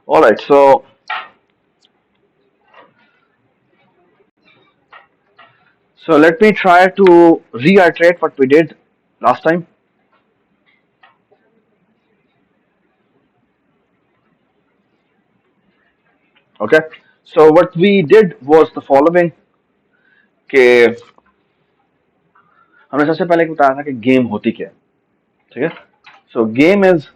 All right, so let me try to reiterate what we did last time. Okay, so what we did was the following कि हमने सबसे पहले बताया था कि गेम होती क्या है, ठीक है. सो game is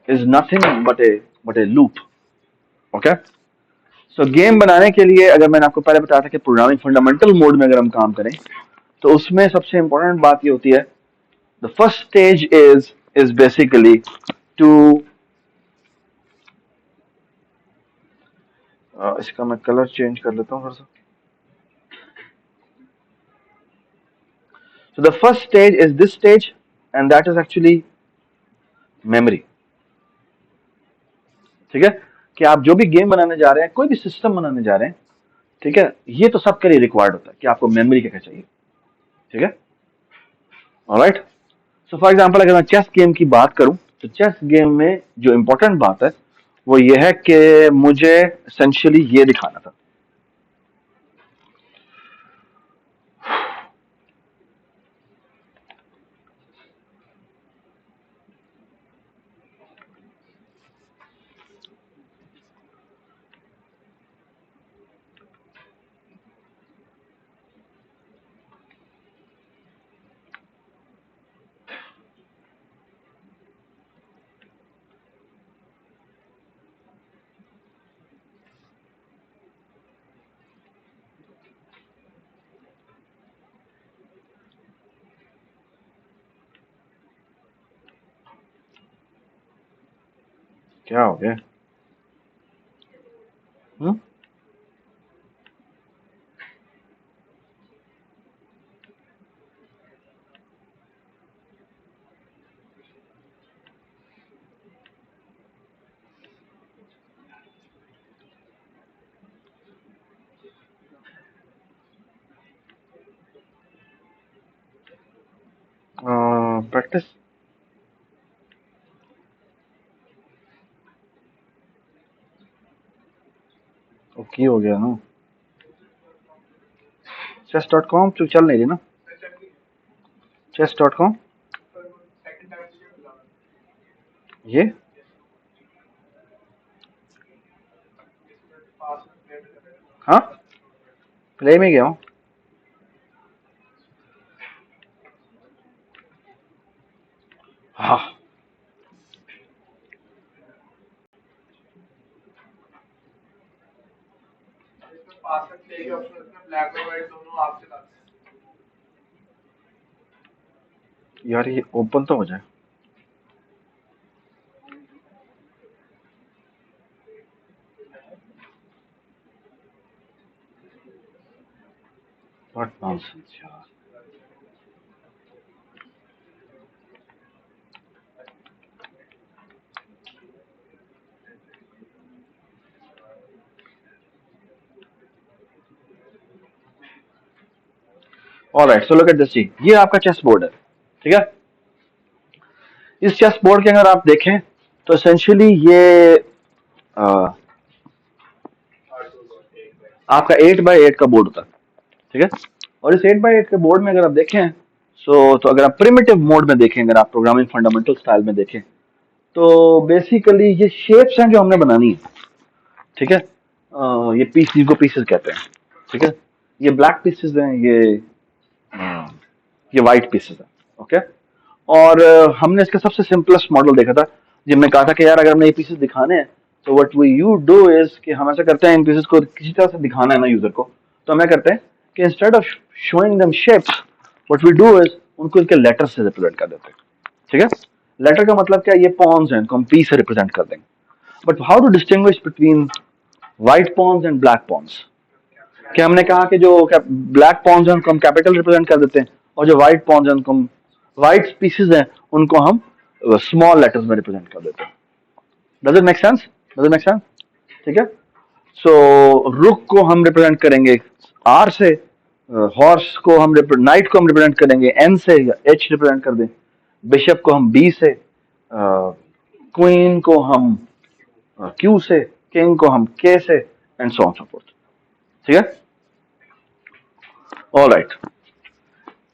is nothing but A loop. Okay. So game बनाने के लिए अगर मैंने आपको पहले बताया था कि प्रोग्रामिंग फंडामेंटल मोड में अगर हम काम करें तो उसमें सबसे इंपॉर्टेंट बात ये होती है. The first stage is basically to इसका मैं कलर चेंज कर लेता हूँ थोड़ा सा. So the first stage is this stage, and that is actually memory. ठीक है. कि आप जो भी गेम बनाने जा रहे हैं, कोई भी सिस्टम बनाने जा रहे हैं, ठीक है, ये तो सबके लिए रिक्वायर्ड होता है कि आपको मेमोरी क्या क्या चाहिए. ठीक है. ऑलराइट. सो फॉर एग्जांपल अगर मैं चेस गेम की बात करूं तो चेस गेम में जो इंपॉर्टेंट बात है वो ये है कि मुझे एसेंशियली ये दिखाना था. क्या हो गया? हम्म. प्रैक्टिस ओके हो गया ना. chess.com तो चल नहीं रही ना. chess.com ये हाँ प्ले में गया हूँ. हाँ. यार ये ओपन तो हो जाए. व्हाट नॉनसेंस यार. Alright, so look at this. ये आपका चेस बोर्ड है. ठीक है. इस चेस बोर्ड के अगर आप देखें तो एसेंशियली ये आ, आपका 8x8 का बोर्ड होता है. ठीक है. और इस 8x8 के बोर्ड में अगर आप देखें तो अगर आप प्रिमिटिव मोड में देखें, अगर आप प्रोग्रामिंग फंडामेंटल स्टाइल में देखें तो बेसिकली ये शेप्स हैं जो हमने बनानी है. ठीक है. ये पीस को पीसेस कहते हैं. ठीक है. ये ब्लैक पीसेस हैं, ये वाइट पीसेस हैं. ओके. और हमने इसका सबसे सिंपलेस्ट मॉडल देखा था जब मैं कहा था कि यार अगर हमने ये पीसेस दिखाने हैं तो what we you do is कि हम ऐसा करते हैं, इन पीसेस को किसी तरह से दिखाना है ना यूजर को, तो हम क्या करते हैं कि instead of showing them shapes what we do is उनको इनके लेटर से रिप्रेजेंट कर देते हैं. ठीक है. लेटर का मतलब क्या, ये पॉन्स हैं, इनको हम पी से रिप्रेजेंट कर देंगे. But how to distinguish between white pawns and black pawns. कि हमने कहा कि जो ब्लैक पॉन्स हैं उनको हम कैपिटल रिप्रेजेंट कर देते हैं और जो व्हाइट पॉन्स हैं उनको हम व्हाइट स्पीसीज हैं उनको हम स्मॉल लेटर्स में रिप्रेजेंट कर देते हैं. Does it make sense? Does it make sense? ठीक है. सो रुक को हम रिप्रेजेंट करेंगे आर से, हॉर्स को हम नाइट को हम रिप्रेजेंट करेंगे एन से या एच रिप्रेजेंट कर दें. बिशप को हम बी से, क्वीन को हम क्यू से, किंग को हम के से, and so on so fourth. ठीक है, ऑलराइट।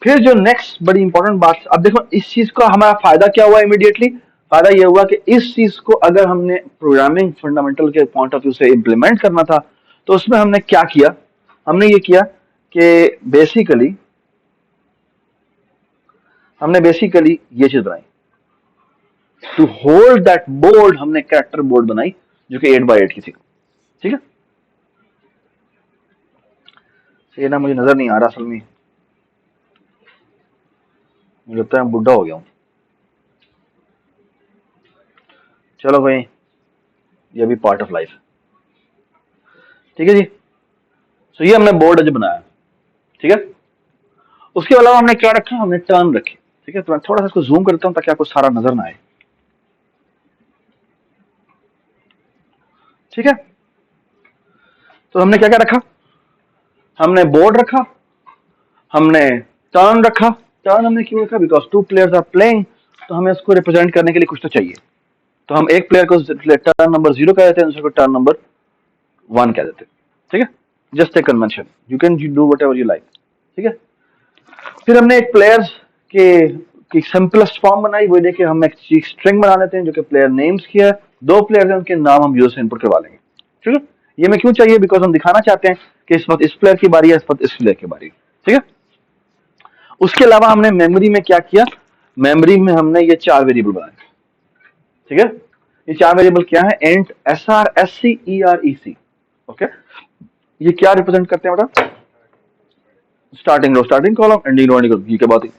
फिर जो नेक्स्ट बड़ी इंपॉर्टेंट बात, अब देखो इस चीज का हमारा फायदा क्या हुआ इमीडिएटली। फायदा ये हुआ कि इस चीज को अगर हमने प्रोग्रामिंग फंडामेंटल के पॉइंट ऑफ व्यू से इंप्लीमेंट करना था, तो उसमें हमने क्या किया, हमने ये किया कि बेसिकली ये चीज बनाई, टू होल्ड दैट बोर्ड, हमने कैरेक्टर बोर्ड बनाई जो कि 8x8 की थी। ठीक है, ये ना मुझे नजर नहीं आ रहा असल में, मुझे लगता है मैं बुढ़ा हो गया हूं। चलो भाई, ये भी पार्ट ऑफ लाइफ। ठीक है जी, तो ये हमने बोर्ड जो बनाया। ठीक है, उसके अलावा हमने क्या रखा, हमने टर्न रखी। ठीक है, तो मैं थोड़ा सा इसको जूम करता हूं ताकि आपको सारा नजर ना आए। ठीक है, तो हमने क्या क्या रखा, हमने बोर्ड रखा, हमने टर्न रखा। टर्न हमने क्यों रखा, बिकॉज 2 प्लेयर्स आर प्लेइंग, तो हमें उसको रिप्रेजेंट करने के लिए कुछ तो चाहिए। तो हम एक प्लेयर को टर्न नंबर 0 कह देते हैं, दूसरे को टर्न नंबर 1 कह देते हैं। ठीक है, just a convention, you can do what ever you like. ठीक है, फिर हमने एक प्लेयर्स की सिंपलेस्ट फॉर्म बनाई, वो देखिए हम एक स्ट्रिंग बना लेते हैं जो कि प्लेयर नेम्स की है। 2 प्लेयर्स हैं, उनके नाम हम यूजर से इनपुट करवा लेंगे। ठीक है, ये मैं क्यों चाहिए, बिकॉज हम दिखाना चाहते हैं कि इस वक्त इस प्लेयर की बारी है, इस वक्त इस प्लेयर की बारी। ठीक है, उसके अलावा हमने मेमोरी में क्या किया, मेमोरी में हमने ये 4 वेरिएबल बनाए। ठीक है, ये 4 वेरिएबल क्या है, int SR SC EREC। Okay, ये क्या रिप्रेजेंट करते हैं बेटा, स्टार्टिंग रो स्टार्टिंग कॉलम, एंडिंग रो एंडिंग कॉलम। ये क्या बात है,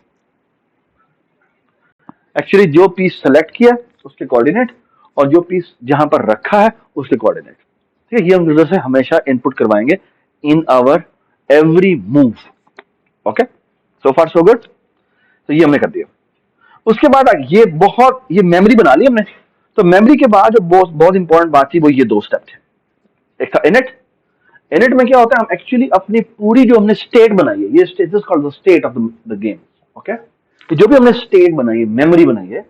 एक्चुअली जो पीस सेलेक्ट किया उसके कोऑर्डिनेट, और जो पीस जहां पर रखा है उसके कोऑर्डिनेट। ठीक है, ये हम यूजर से हमेशा इनपुट करवाएंगे in our every move. Okay, so far so good. तो ये हमने कर दिया। उसके बाद ये मेमोरी बना ली हमने। तो मेमोरी के बाद जो बहुत इंपॉर्टेंट बात थी, वो ये 2 स्टेप थे। एक था इनिट। इनिट में क्या होता है, हम एक्चुअली अपनी पूरी जो हमने स्टेट बनाई है, ये state is called the state of the game. Okay, तो जो भी हमने स्टेट बनाई है, मेमोरी बनाई है,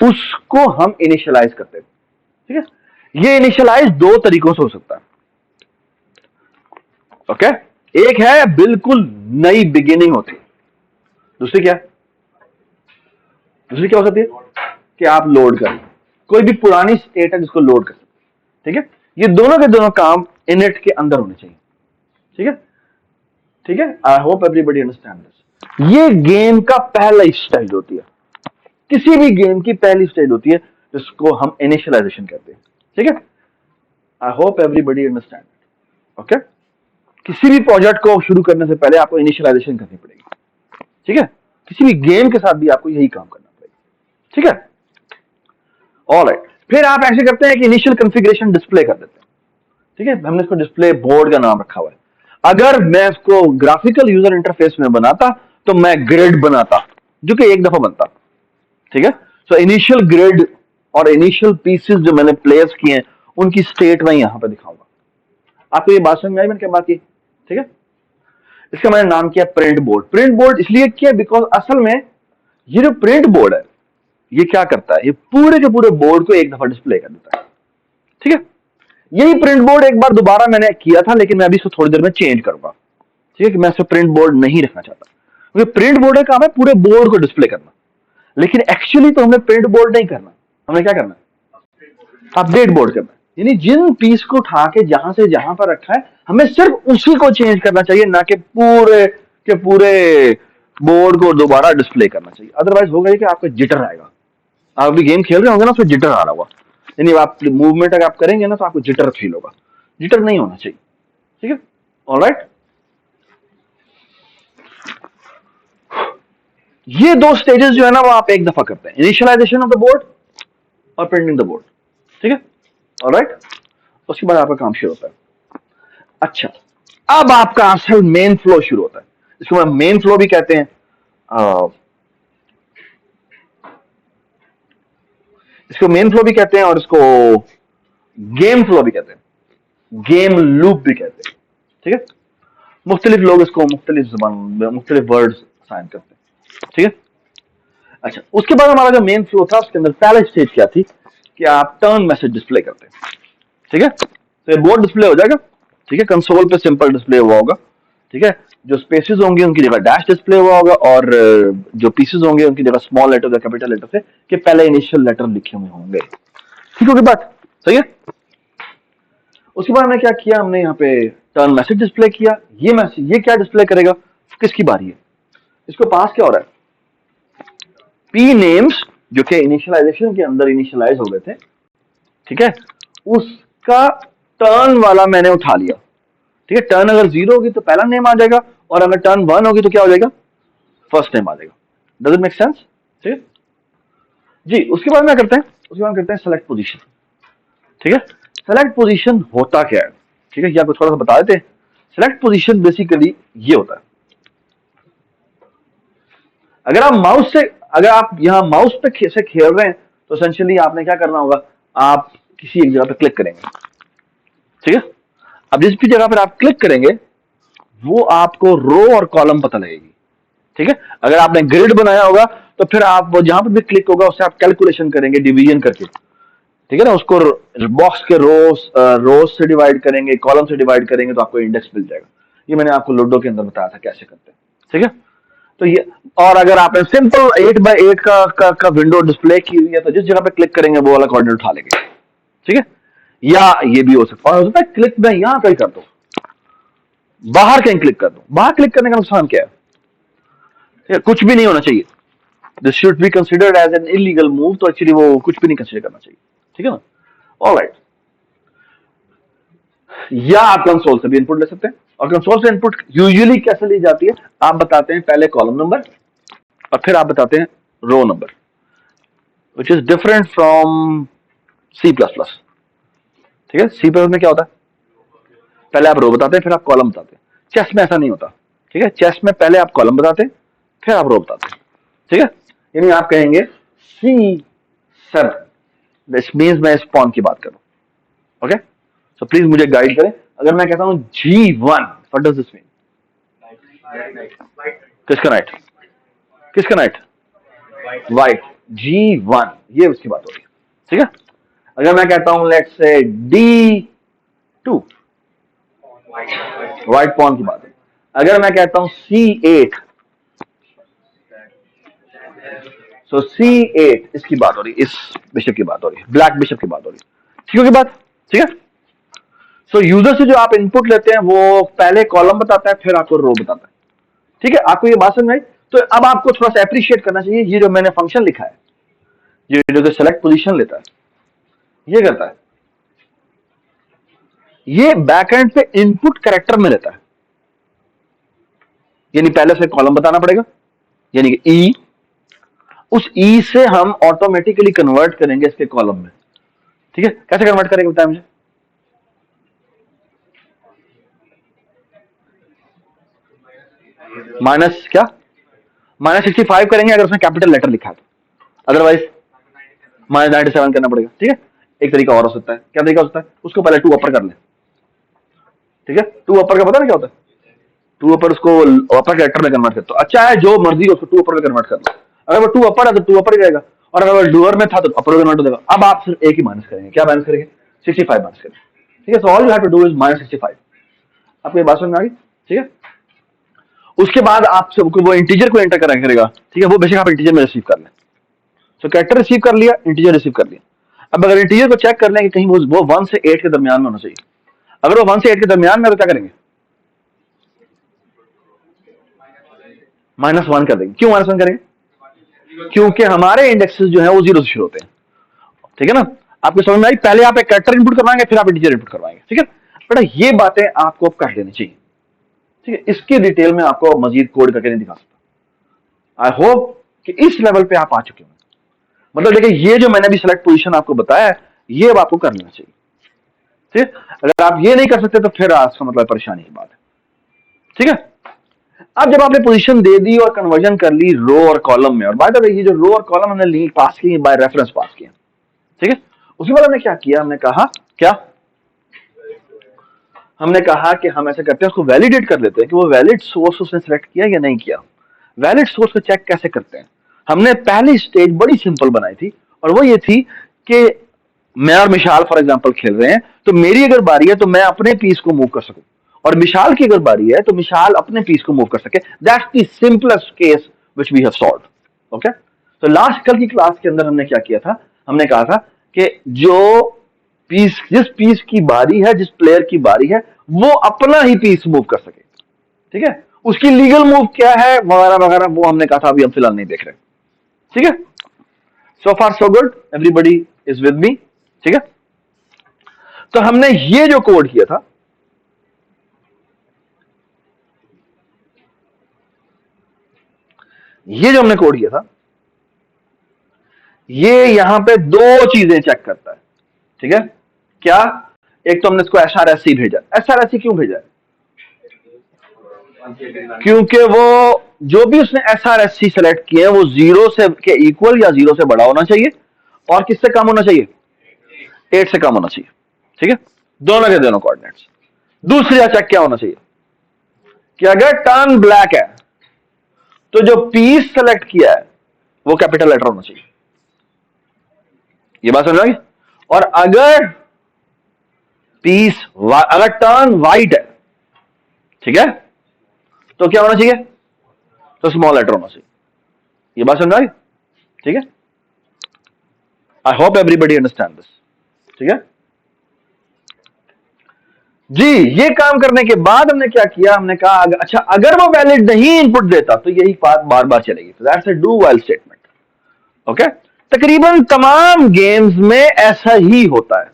उसको हम इनिशियलाइज करते हैं। ठीक है, ये इनिशियलाइज 2 तरीकों से हो सकता है। ओके, एक है बिल्कुल नई बिगिनिंग होती है, दूसरी क्या है, दूसरी क्या हो सकती है कि आप लोड करें, कोई भी पुरानी स्टेट है जिसको लोड कर सकते। ठीक है, ये दोनों के दोनों काम इनिट के अंदर होने चाहिए। ठीक है, ठीक है, आई होप एवरीबडी अंडरस्टैंड दिस। ये गेम का पहला स्टेज होती है, किसी भी गेम की पहली स्टेज होती है, जिसको हम इनिशियलाइजेशन कहते हैं। ठीक है, आई होप एवरीबडी अंडरस्टैंड। ओके, किसी भी प्रोजेक्ट को शुरू करने से पहले आपको इनिशियलाइजेशन करनी पड़ेगी। ठीक है, किसी भी गेम के साथ भी आपको यही काम करना पड़ेगा। ठीक है, ऑलराइट। फिर आप ऐसे करते हैं कि इनिशियल कॉन्फ़िगरेशन डिस्प्ले कर देते हैं। ठीक है, हमने इसको डिस्प्ले बोर्ड का नाम रखा हुआ है। अगर मैं इसको ग्राफिकल यूजर इंटरफेस में बनाता तो मैं ग्रिड बनाता, जो कि एक दफा बनता। ठीक है, सो इनिशियल ग्रिड और इनिशियल पीसेस जो मैंने प्लेस किए हैं, उनकी स्टेट मैं यहां पर दिखाऊंगा। आपको ये बात समझ में आई मैंने क्या बात की। ठीक है, इसका मैंने नाम किया प्रिंट बोर्ड। प्रिंट बोर्ड इसलिए किया बिकॉज असल में ये जो प्रिंट बोर्ड है, ये क्या करता है, ये पूरे के पूरे बोर्ड को एक दफा डिस्प्ले कर देता है। ठीक है, यही प्रिंट बोर्ड एक बार दोबारा मैंने किया था, लेकिन मैं अभी इसको थोड़ी देर में चेंज करूंगा। ठीक है, कि मैं इसको प्रिंट बोर्ड नहीं रखना चाहता, क्योंकि प्रिंट बोर्ड का काम है पूरे बोर्ड को डिस्प्ले करना। लेकिन एक्चुअली तो हमें प्रिंट बोर्ड नहीं करना, हमें क्या करना है, अपडेट बोर्ड करना है। यानी जिन पीस को उठा के जहां से जहां पर रखा है, हमें सिर्फ उसी को चेंज करना चाहिए, ना कि पूरे के पूरे बोर्ड को दोबारा डिस्प्ले करना चाहिए। अदरवाइज होगा कि आपका जिटर आएगा। आप अभी गेम खेल रहे होंगे ना, उसमें जिटर आ रहा होगा, यानी आप मूवमेंट अगर आप करेंगे ना, तो आपको जिटर फील होगा। जिटर नहीं होना चाहिए। ठीक है, ऑलराइट। ये 2 स्टेजेस जो है ना, वो आप एक दफा करते हैं, इनिशियलाइजेशन ऑफ द बोर्ड और प्रिंटिंग द बोर्ड। ठीक है, ऑलराइट। उसके बाद आपका काम शुरू होता है। अच्छा, अब आपका असल मेन फ्लो शुरू होता है। इसको हम मेन फ्लो भी कहते हैं, इसको मेन फ्लो भी कहते हैं, और इसको गेम फ्लो भी कहते हैं, गेम लूप भी कहते हैं। ठीक है, मुख्तलिफ लोग इसको मुख्तलिफ जुबान मुख्तलिफ वर्ड्स साइन करते हैं। ठीक है, अच्छा, उसके बाद हमारा जो मेन फ्लो था, उसके अंदर पहला स्टेज क्या थी, कि आप टर्न मैसेज डिस्प्ले करते हैं। ठीक है, तो ये बोर्ड डिस्प्ले हो जाएगा। ठीक है, कंसोल पे सिंपल डिस्प्ले हुआ होगा। ठीक है, जो स्पेसेस होंगे उनकी जगह डैश डिस्प्ले हुआ होगा, और जो पीसेस होंगे उनकी जगह स्मॉल लेटर या कैपिटल लेटर से कि पहले इनिशियल लेटर लिखे हुए होंगे। ठीक होगी बात? सही है। उसके बाद हमने क्या किया, हमने यहाँ पे टर्न मैसेज डिस्प्ले किया। ये मैसेज ये क्या डिस्प्ले करेगा, किसकी बारी है, इसको पास क्या हो रहा है, पी नेम्स जो कि इनिशियलाइजेशन के अंदर इनिशियलाइज हो गए थे। ठीक है, उसका टर्न वाला मैंने उठा लिया। ठीक है, टर्न अगर 0 होगी तो पहला नेम आ जाएगा, और अगर टर्न 1 होगी तो क्या हो जाएगा, फर्स्ट नेम आ जाएगा। Does it make sense? ठीक है जी। उसके बाद क्या करते हैं, उसके बाद करते हैं सेलेक्ट पोजीशन। ठीक है, सेलेक्ट पोजीशन होता क्या है, ठीक है, ये आपको थोड़ा सा बता देते हैं। सेलेक्ट पोजीशन बेसिकली ये होता है, अगर आप माउस से, अगर आप यहाँ माउस पे से खेल रहे हैं तो एसेंशियली आपने क्या करना होगा, आप किसी एक जगह पे क्लिक करेंगे। ठीक है, अब जिस भी जगह पर आप क्लिक करेंगे वो आपको रो और कॉलम पता लगेगी। ठीक है, अगर आपने ग्रिड बनाया होगा तो फिर आप वो जहां पर भी क्लिक होगा उससे आप कैलकुलेशन करेंगे डिवीजन करके। ठीक है ना, उसको बॉक्स के रोज से डिवाइड करेंगे, कॉलम से डिवाइड करेंगे तो आपको इंडेक्स मिल जाएगा। ये मैंने आपको लूडो के अंदर बताया था कैसे करते हैं। ठीक है, तो ये, और अगर आपने सिंपल 8x8 का विंडो डिस्प्ले की हुई है तो जिस जगह पे क्लिक करेंगे वो वाला कोऑर्डिनेट उठा लेंगे। ठीक है, या ये भी हो सकता है क्लिक में यहां कहीं कर दो, बाहर कहीं क्लिक कर दो। बाहर क्लिक करने का नुकसान क्या है, कुछ भी नहीं होना चाहिए। This should be considered as an illegal move, तो एक्चुअली वो कुछ भी नहीं कंसिडर करना चाहिए। ठीक है ना, ऑलराइट। या आप कंसोल से भी इनपुट ले सकते हैं, और कंसोल से इनपुट यूजुअली कैसे ली जाती है, आप बताते हैं पहले कॉलम नंबर और फिर आप बताते हैं row number, which is different from C plus plus. ठीक है, सी प्लस में क्या होता है, पहले आप रो बताते हैं फिर आप कॉलम बताते हैं। चेस में ऐसा नहीं होता। ठीक है, चेस में पहले आप कॉलम बताते हैं फिर आप रो बताते हैं। ठीक है, यानी आप कहेंगे C7, दिस मींस मैं इस पॉन की बात करूं। ओके, सो प्लीज मुझे गाइड करें। अगर मैं कहता हूं G1, what does this mean? किसका नाइट, किसका नाइट, वाइट। G1, ये उसकी बात हो रही है। ठीक है, अगर मैं कहता हूं let's say D2, white pawn की बात है। अगर मैं कहता हूं C8, सो C8 इसकी बात हो रही है, इस बिशप की बात हो रही है, ब्लैक बिशप की बात हो रही है। ठीक होगी बात? ठीक है, सो यूजर से जो आप इनपुट लेते हैं वो पहले कॉलम बताता है फिर आपको रो बताता है। ठीक है, आपको ये बात समझ में आई? तो अब आपको थोड़ा सा एप्रिशिएट करना चाहिए, ये जो मैंने फंक्शन लिखा है, ये जो सेलेक्ट पोजीशन लेता है, ये करता है, ये बैकएंड पे इनपुट कैरेक्टर में लेता है। यानी पहले से कॉलम बताना पड़ेगा, यानी कि ई, उस ई से हम ऑटोमेटिकली कन्वर्ट करेंगे इसके कॉलम में। ठीक है, कैसे कन्वर्ट करेंगे बताएं मुझे। माइनस क्या, -65 करेंगे अगर उसने कैपिटल लेटर लिखा है तो, अदरवाइज -97 करना पड़ेगा। ठीक है, एक तरीका और हो सकता है, क्या तरीका हो सकता है, उसको पहले 2 अपर कर ले। ठीक है, 2 अपर का पता ना क्या होता है, 2 अपर उसको अपर कैरेक्टर में कन्वर्ट कर दो। अच्छा है, जो मर्जी उसको 2 अपर में कन्वर्ट कर लो। अगर वो 2 अपर है तो 2 अपर जाएगा, और अगर वो डूअर में था तो अपर कन्वर्ट हो जाएगा। अब आप सिर्फ एक ही माइनस करेंगे, क्या माइनस करेंगे, 65 माइनस करेंगे। ठीक है, so all you have to do is -65। आपको ये बात समझ में आ गई? ठीक है, उसके बाद आप सबको वो इंटीजर को एंटर करेगा। ठीक है, वो बेशक आप इंटीजर में रिसीव कर लें। तो कैरेक्टर रिसीव कर लिया, इंटीजर रिसीव कर लिया। अब अगर इंटीजर को चेक कर लें कि कहीं वो 1 से 8 के दरमियान में होना चाहिए, अगर वो 1 से 8 के दरमियान में तो क्या करेंगे, -1 कर देंगे। क्यों -1 करेंगे, क्योंकि हमारे इंडेक्सेस जो है वो 0 से शुरू होते हैं। ठीक है ना, आपको समझ में आई? पहले आप एक कैरेक्टर इनपुट करवाएंगे फिर आप इंटीजर इनपुट करवाएंगे। ठीक है, बेटा ये बातें आपको अब कह देनी चाहिए। ठीक है, इसकी डिटेल में आपको मजीद कोड करके नहीं दिखा सकता। आई होप कि इस लेवल पे आप आ चुके हैं। मतलब देखिए, ये जो मैंने अभी सेलेक्ट पोजीशन आपको बताया है, ये अब आपको कर लेना चाहिए। ठीक है, अगर आप ये नहीं कर सकते तो फिर आपका मतलब परेशानी की बात है। ठीक है, अब जब आपने पोजीशन दे दी और कन्वर्जन कर ली रो और कॉलम में, और बाय द वे ये जो रो और कॉलम हमने लिंक पास की बाय रेफरेंस पास किया। ठीक है, उसके बाद हमने क्या किया, हमने कहा क्या, हमने कहा कि हम ऐसे करते हैं, उसको वैलिडेट कर लेते हैं कि वो वैलिड सोर्स उसने सेलेक्ट किया या नहीं किया। वैलिड सोर्स को चेक कैसे करते हैं, हमने पहली स्टेज बड़ी सिंपल बनाई थी, और वो ये थी कि मैं और मिशाल फॉर एग्जांपल खेल रहे हैं, तो मेरी अगर बारी है तो मैं अपने पीस को मूव कर सकूं, और मिशाल की अगर बारी है तो मिशाल अपने पीस को मूव कर सके। That's the simplest case which we have solved. Okay, तो लास्ट कल की क्लास के अंदर हमने क्या किया था, हमने कहा था कि जो पीस, जिस पीस की बारी है, जिस प्लेयर की बारी है, वो अपना ही पीस मूव कर सके। ठीक है, उसकी लीगल मूव क्या है वगैरह वगैरह वो हमने कहा था, अभी हम फिलहाल नहीं देख रहे। ठीक है, so far so good, everybody is with me. ठीक है, तो हमने ये जो कोड किया था, ये जो हमने कोड किया था, ये यहां पे दो चीजें चेक करता है। ठीक है, क्या? एक तो हमने इसको SRSC भेजा। SRSC क्यों भेजा? क्योंकि वो जो भी उसने SRSC सेलेक्ट किए हैं वो 0 से के इक्वल या 0 से बड़ा होना चाहिए, और किससे कम होना चाहिए? 8 से कम होना चाहिए। ठीक है, दोनों के दोनों कोऑर्डिनेट्स। दूसरा चेक क्या होना चाहिए कि अगर टर्न ब्लैक है तो जो पीस सेलेक्ट किया है वो कैपिटल लेटर होना चाहिए। ये बात समझ आ गई? और अगर पीस, अगर टर्न वाइट है, ठीक है, तो क्या होना चाहिए? तो स्मॉल लेटर होना चाहिए। ये बात समझ आ गई? ठीक है, आई होप एवरीबडी अंडरस्टैंड दिस। ठीक है जी, ये काम करने के बाद हमने क्या किया, हमने कहा अच्छा अगर वो वैलिड नहीं इनपुट देता तो यही बात बार बार चलेगी। तो that's a do while statement. Okay, तकरीबन तमाम गेम्स में ऐसा ही होता है।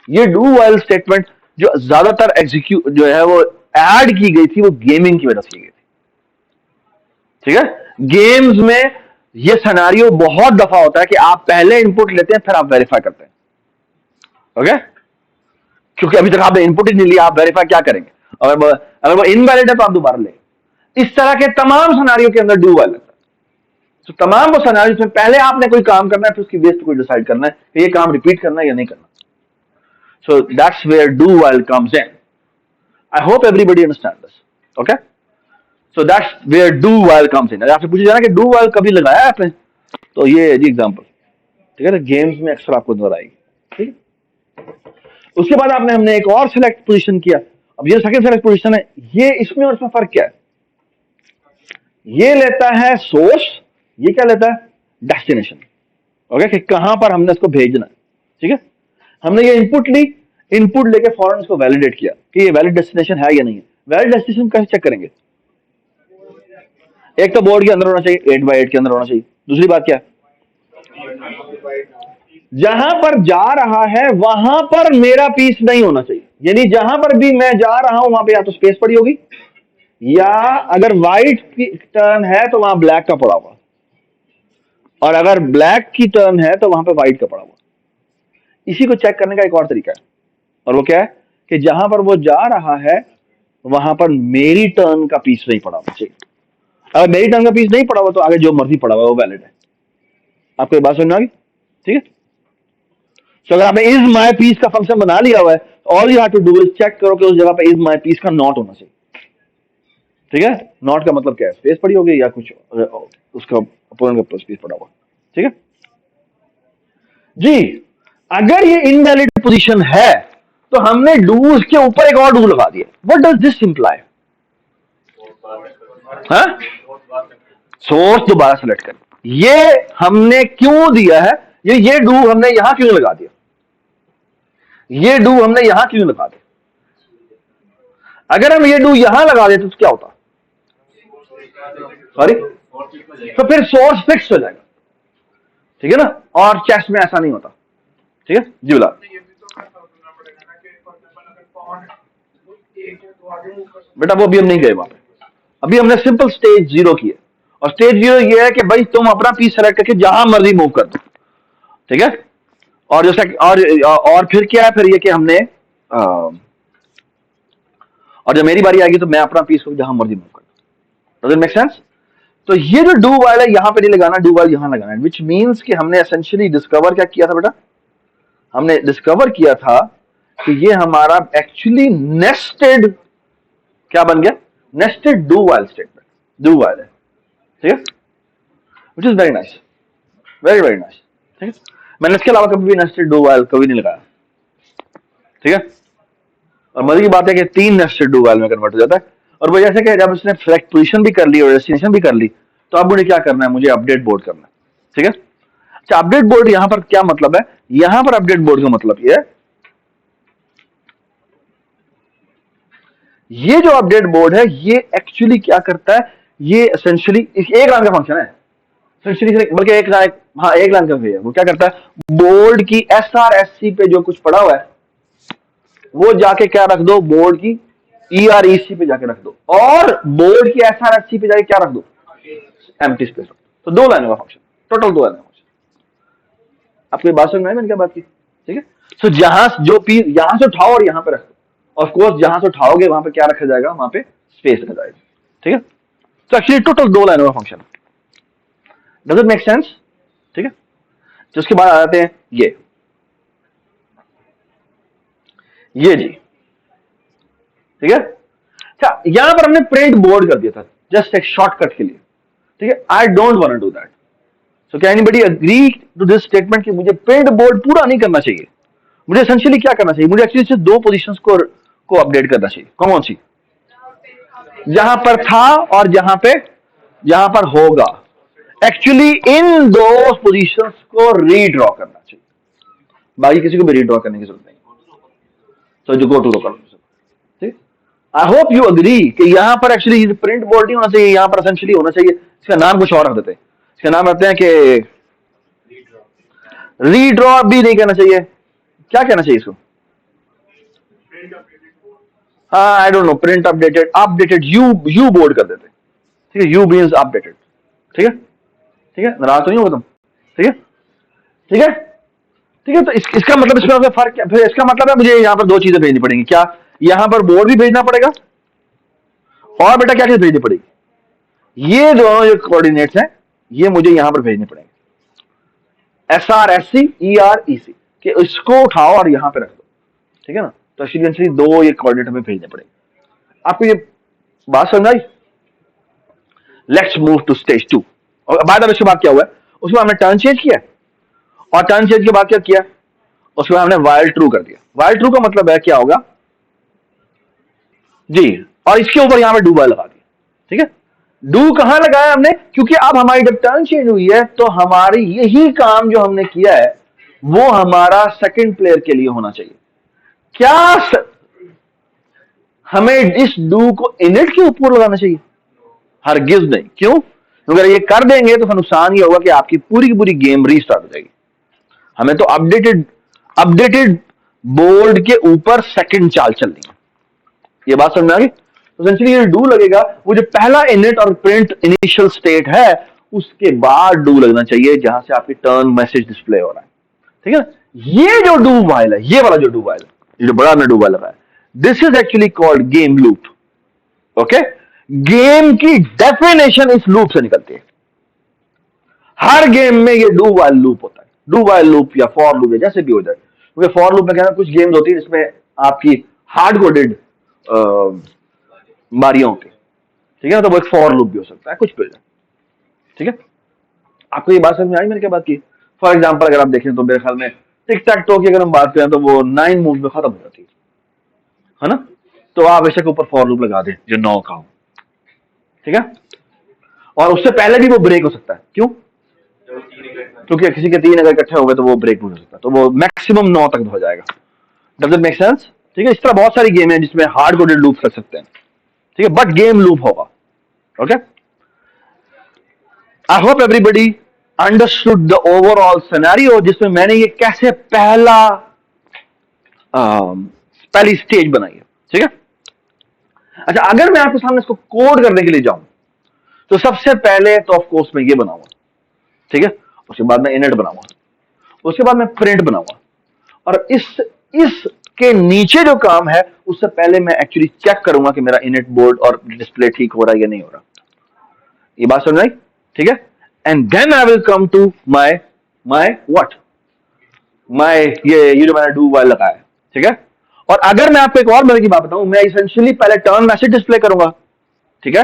ये डू व्हाइल स्टेटमेंट जो ज्यादातर एग्जीक्यूट जो है वो ऐड की गई थी, वो गेमिंग की वजह से की गई थी। ठीक है, गेम्स में ये सिनेरियो बहुत दफा होता है कि आप पहले इनपुट लेते हैं फिर आप वेरीफाई करते हैं। ओके, क्योंकि अभी तक आपने इनपुट ही नहीं लिया, आप वेरीफाई क्या करेंगे? अगर वो इनवैलिड है तो आप दोबारा लें। इस तरह के तमाम सिनेरियो के अंदर डू व्हाइल लगता है। तो तमाम वो सिनेरियो में पहले आपने कोई काम करना है, फिर उसकी बेस पे कोई डिसाइड करना है कि ये काम रिपीट करना है या नहीं करना। So that's where do while comes in. I hope everybody understand this. Okay, so that's where do while comes in. आपसे पूछा जाना कि डू व्हाइल कभी लगाया है आपने, तो ये जी एग्जांपल। ठीक है, गेम्स में अक्सर आपको नजर आएगी। ठीक है, उसके बाद हमने एक और सिलेक्ट पोजीशन किया। अब ये सेकंड सिलेक्ट पोजीशन है, ये इसमें और इसमें फर्क क्या है? ये लेता है सोर्स, ये क्या लेता है? डेस्टिनेशन। ओके, कि कहां पर हमने इसको भेजना है। ठीक है, हमने ये इनपुट ली, इनपुट लेके फौरन इसको वैलिडेट किया कि ये वैलिड डेस्टिनेशन है या नहीं है। वैलिड डेस्टिनेशन कैसे चेक करेंगे? एक तो बोर्ड के अंदर होना चाहिए, 8x8 के अंदर होना चाहिए। दूसरी बात क्या है? जहां पर जा रहा है वहां पर मेरा पीस नहीं होना चाहिए। यानी जहां पर भी मैं जा रहा हूं वहां पे या तो स्पेस पड़ी होगी, या अगर व्हाइट की टर्न है तो वहां ब्लैक का पड़ा हुआ, और अगर ब्लैक की टर्न है तो वहां पे व्हाइट का पड़ा हुआ। इसी को चेक करने का एक और तरीका है, और वो क्या है कि जहां पर वो जा रहा है वहां पर मेरी टर्न का पीस नहीं पड़ा हुआ चाहिए। अगर मेरी टर्न का पीस नहीं पड़ा हुआ तो आगे जो मर्जी पड़ा हुआ वो वैलिड है। आपको ये बात समझ में आ गई? ठीक है, तो अगर आपने इज माई पीस का फंक्शन बना लिया हुआ है, all you have to do is check करो कि उस जगह पे इज माई पीस का नॉट होना चाहिए। ठीक है, नॉट का मतलब क्या है? स्पेस पड़ी होगी या कुछ उसका अपोनेंट का स्पेस पड़ा हुआ। ठीक है जी, अगर ये इनवैलिड पोजीशन है तो हमने डू के ऊपर एक और डू लगा दिया। What does this imply? Source दोबारा सेलेक्ट कर, ये हमने क्यों दिया है? ये डू हमने यहां क्यों लगा दिया? ये डू हमने यहां क्यों लगा दिया? अगर हम ये डू यहां लगा देते तो क्या होता? सॉरी, तो फिर सोर्स फिक्स हो जाएगा। ठीक है ना, और चेस्ट में ऐसा नहीं होता। ठीक है जी, बोला बेटा, वो अभी हम नहीं गए वहां पे। अभी हमने सिंपल स्टेज 0 की है, और स्टेज 0 ये है कि भाई तुम अपना पीस सेलेक्ट करके जहां मर्जी मूव कर दो। ठीक है, और जैसा और फिर क्या है, फिर ये कि हमने और जब मेरी बारी आएगी तो मैं अपना पीस को जहां मर्जी मूव कर दो। Does it make sense? तो ये जो डू वाइल है यहां पे नहीं लगाना, डू वाइल यहां लगाना है, विच मीन्स कि हमने एसेंशियली डिस्कवर क्या किया था बेटा? हमने डिस्कवर किया था कि ये हमारा एक्चुअली नेस्टेड क्या बन गया? Nested do while statement, do while है। ठीक है, which is very nice, very very nice. ठीक है, मैंने इसके अलावा कभी भी नेस्टेड डू वाइल कभी नहीं लगाया, ठीक है। और मजे की बात है कि 3 नेस्टेड डू वाइल में कन्वर्ट हो जाता है। और वो जैसे कि जब उसने सेलेक्ट पोजीशन भी कर ली और डेस्टिनेशन भी कर ली, तो अब मुझे क्या करना है, मुझे अपडेट बोर्ड करना है, ठीक है। अच्छा, अपडेट बोर्ड यहां पर क्या मतलब है, यहां पर अपडेट बोर्ड का मतलब ये जो अपडेट बोर्ड है ये एक्चुअली क्या करता है, ये एसेंशियली एक लाइन का फंक्शन है, एसेंशियली बल्कि एक लाइन, हाँ एक लाइन का भी है। वो क्या करता है, बोर्ड की SRSC पे जो कुछ पड़ा हुआ है वो जाके क्या रख दो, बोर्ड की EREC पे जाके रख दो, और बोर्ड की SRSC पे जाके क्या रख दो, एम्प्टी स्पेस। तो 2 लाइनों का फंक्शन, टोटल 2 लाइनों का फंक्शन। आपको ये बात समझ में आई मैंने क्या बात की, ठीक है। तो जहां जो पी यहां से उठाओ और यहां पे रख दो, ऑफ कोर्स जहां से उठाओगे वहां पे क्या रखा जाएगा, वहां पे स्पेस रखा जाएगा, ठीक है। तो एक्चुअली टोटल 2 लाइनों का function. Does it make sense, ठीक है। तो उसके बाद आ जाते हैं ये जी, ठीक है। अच्छा, यहां पर हमने प्रिंट बोर्ड कर दिया था जस्ट एक शॉर्टकट के लिए, ठीक है। I don't want to do that. So can anybody agree to this statement कि मुझे प्रिंट बोर्ड पूरा नहीं करना चाहिए, मुझे एसेंशियली क्या करना चाहिए, मुझे एक्चुअली सिर्फ 2 पोजीशंस को अपडेट करना चाहिए। कौन सी, जहां पर था और जहां पर होगा। एक्चुअली इन 2 पोजीशंस को रीड्रॉ करना चाहिए, बाकी किसी को भी रीड्रॉ करने की जरूरत नहीं। तो जो गो टू रो कर, ठीक। आई होप यू अग्री कि यहां पर एक्चुअली प्रिंट बोर्ड नहीं होना चाहिए, यहां पर एसेंशियली होना चाहिए, इसका नाम कुछ और रख देते हैं, इसका नाम रखते हैं कि रीड्रॉ भी नहीं कहना चाहिए, क्या कहना चाहिए इसको, हाँ I don't know, print updated you board कर देते, ठीक है। यू मींस अपडेटेड, ठीक है, ठीक है। नाराज तो नहीं होगा तुम, ठीक है, ठीक है, ठीक है। तो इसका मतलब इसमें फर्क क्या, फिर इसका मतलब है मुझे यहाँ पर 2 चीजें भेजनी पड़ेंगी, क्या, यहाँ पर बोर्ड भी भेजना पड़ेगा, और बेटा क्या चीज भेजनी पड़ेगी, ये दोनों जो कोऑर्डिनेट्स हैं ये मुझे यहाँ पर भेजने पड़ेंगे, SRSC EREC, कि इसको उठाओ और यहाँ पे रख दो, ठीक है ना। तो एक्चुअली 2 ये कोऑर्डिनेट हमें भेजने पड़ेंगे। आपको ये बात समझ आई। Let's move to stage 2। और बाद में उसके बाद क्या हुआ है, उसमें हमने टर्न चेंज किया, और टर्न चेंज के बाद क्या किया, उसमें हमने वाइल ट्रू कर दिया। वाइल ट्रू का मतलब है क्या होगा जी, और इसके ऊपर यहां पे डू वाइल लगा दिया, ठीक है। डू कहां लगाया हमने, क्योंकि अब हमारी जब टर्न चेंज हुई है तो हमारी यही काम जो हमने किया है वो हमारा सेकंड प्लेयर के लिए होना चाहिए। क्या हमें इस डू को इनिट के ऊपर लगाना चाहिए, हरगिज नहीं। क्यों, अगर ये कर देंगे तो नुकसान ये होगा कि आपकी पूरी की पूरी गेम रीस्टार्ट हो जाएगी। हमें तो अपडेटेड बोर्ड के ऊपर सेकंड चाल चलनी है। ये बात समझ में आ गई। तो एसेंशियली ये डू लगेगा, वो जो पहला इनिट और प्रिंट इनिशियल स्टेट है उसके बाद डू लगना चाहिए जहां से आपकी टर्न मैसेज डिस्प्ले हो रहा है, ठीक है। ये जो डू वाइल है, ये वाला जो डू वाइल है, ये जो बड़ा हमने डू वाइल लगाया, this is actually called game loop, okay. Game की डेफिनेशन इस लूप से निकलती है। हर गेम में ये डू वाइल लूप होता है, डू वाइल लूप या फॉर लूप या जैसे भी हो जाए, क्योंकि फॉर लूप में कहना कुछ गेम्स होती है जिसमें आपकी हार्ड कोडेड बारियां होती है, ठीक है। तो वो एक फॉर लूप भी हो सकता है, कुछ भी हो जाए, ठीक है। आपको ये बात समझ में आई मैंने क्या बात की। फॉर एग्जाम्पल अगर आप देखें तो मेरे ख्याल में टिक टैक टो की अगर हम बात करें तो वो 9 मूव में खत्म हो जाती है ना। तो आप बेशक ऊपर फॉर लूप लगा दें जो 9 का हो, ठीक है। और उससे पहले भी वो ब्रेक हो सकता है, क्यों, क्योंकि किसी के 3 अगर इकट्ठे हो गए तो वो ब्रेक नहीं हो सकता, तो वो मैक्सिमम 9 तक हो जाएगा। डज इट मेक सेंस, ठीक है। इस तरह बहुत सारी गेम है जिसमें हार्ड कोडेड लूप कर सकते हैं, ठीक है, बट गेम लूप होगा, okay. I hope everybody understood the overall scenario, जिसमें मैंने ये कैसे पहली स्टेज बनाई है, ठीक है। अच्छा, अगर मैं आपके सामने इसको कोड करने के लिए जाऊं तो सबसे पहले तो ऑफ कोर्स मैं ये बनाऊंगा, ठीक है। उसके बाद मैं इनिट बनाऊंगा, उसके बाद मैं प्रिंट बनाऊंगा, और इसके नीचे जो काम है उससे पहले मैं एक्चुअली चेक करूंगा कि मेरा इनिट बोर्ड और डिस्प्ले ठीक हो रहा है या नहीं हो रहा। ये बात समझ आई, ठीक है। And then I will come to my what my ये जो मैंने डू वाइल लगाया है, ठीक है। और अगर मैं आपको एक और मजे की बात बताऊं, मैं इसेंशियली पहले टर्न मैसेज डिस्प्ले करूंगा, ठीक है।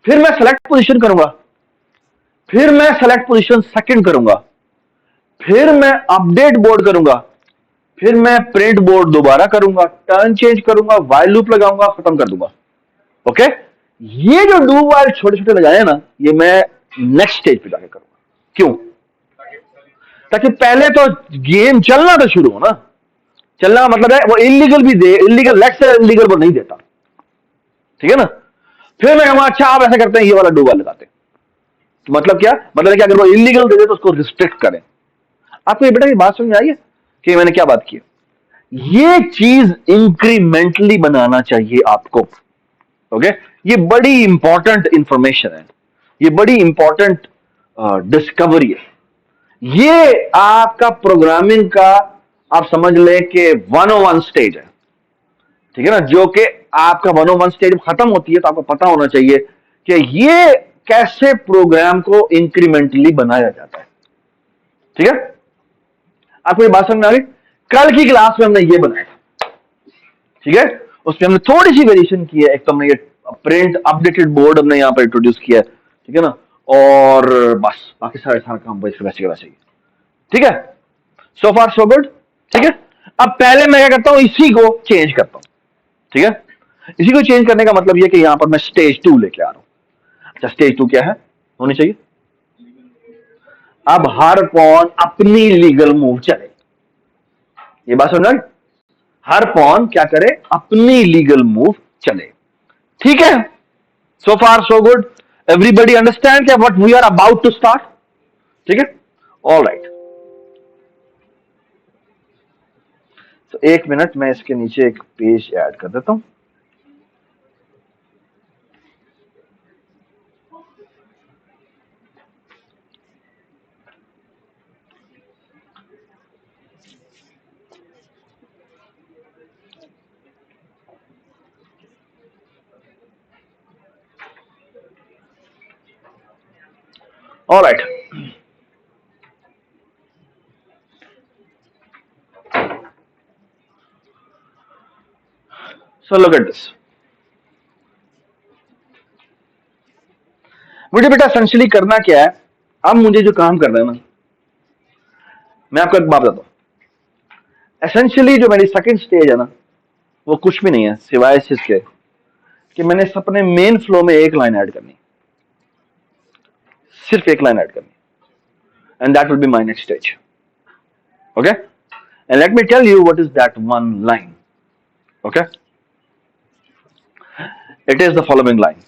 फिर मैं सेलेक्ट पोजीशन करूंगा, फिर मैं सेलेक्ट पोजीशन सेकंड करूंगा, फिर मैं अपडेट बोर्ड करूंगा, फिर मैं प्रिंट बोर्ड दोबारा करूंगा, टर्न चेंज करूंगा, वाइल लूप लगाऊंगा, खत्म कर दूंगा। ओके, ये जो डू वाइल छोटे छोटे लगाए ना, ये मैं नेक्स्ट स्टेज पे जाके करूंगा। क्यों? ताकि पहले तो गेम चलना तो शुरू हो ना। चलना का मतलब है वो इलीगल भी दे, इलीगल लेट्स से इलीगल वो नहीं देता, ठीक है ना। फिर मैं कहूंगा अच्छा आप ऐसा करते हैं, ये वाला डू वाइल लगाते हैं। तो मतलब क्या? मतलब है कि अगर वो इलीगल दे दे तो उसको रिस्ट्रिक्ट करें। आपको ये बेटा की बात समझ में आई है कि मैंने क्या बात की? ये चीज इंक्रीमेंटली बनाना चाहिए आपको। ओके, ये बड़ी इंपॉर्टेंट इंफॉर्मेशन है, ये बड़ी इंपॉर्टेंट डिस्कवरी है। ये आपका प्रोग्रामिंग का आप समझ लें कि 101 स्टेज है, ठीक है ना। जो कि आपका 101 स्टेज खत्म होती है तो आपको पता होना चाहिए कि ये कैसे प्रोग्राम को इंक्रीमेंटली बनाया जाता है, ठीक है। आपको ये बात समझ में आ गई? कल की क्लास में हमने ये बनाया, ठीक है। उसमें हमने थोड़ी सी वेरिएशन की है। एक तो हमने ये प्रिंट अपडेटेड बोर्ड हमने यहाँ पर इंट्रोड्यूस किया है, ठीक है ना। और बस बाकी सारा काम वैसे वैसे का वैसे ही, ठीक है। सो फार सो गुड, ठीक है। अब पहले मैं क्या करता हूं, इसी को चेंज करता हूं, ठीक है। इसी को चेंज करने का मतलब यह कि यहां पर मैं स्टेज 2 लेके आ रहा हूं। अच्छा, स्टेज 2 क्या है होनी चाहिए? अब हर पॉन अपनी लीगल मूव चले। ये बात समझ आई? हर पॉन क्या करे? अपनी लीगल मूव चले, ठीक है। So far so good, everybody understand क्या what we are about to start, ठीक है। ऑल राइट, तो एक मिनट मैं इसके नीचे एक पेज ऐड कर देता हूं। All right, so look at this. मुझे बेटा एसेंशियली करना क्या है? अब मुझे जो काम करना है ना, मैं आपको एक बात बताता हूं। एसेंशियली जो मेरी सेकंड स्टेज है ना, वो कुछ भी नहीं है सिवाय इस चीज के कि मैंने अपने मेन फ्लो में एक लाइन ऐड करनी, सिर्फ एक लाइन ऐड करनी, and that will be my next stage. Okay, and let me tell you what is that one line. Okay, it is the following line,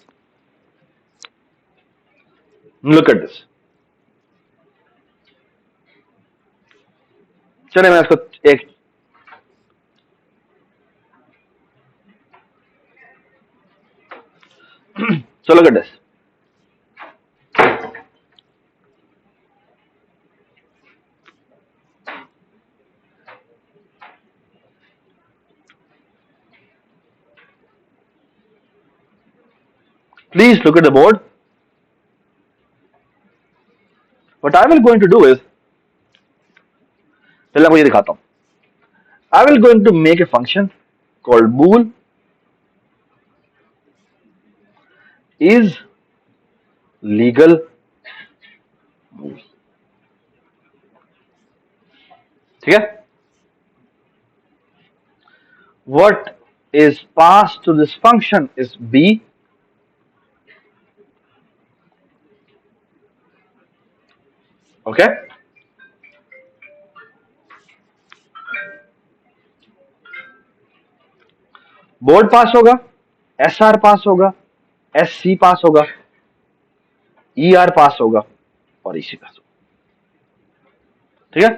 look at this. चलिए मैं इसको एक so look at this. Please look at the board. What I will going to do is, पहले आपको ये दिखाता हूं। I will going to make a function called bool is legal move, ठीक है। What is passed to this function is b, okay। Board पास होगा, S R पास होगा, S C पास होगा, ई आर पास होगा और ई सी पास होगा, ठीक है।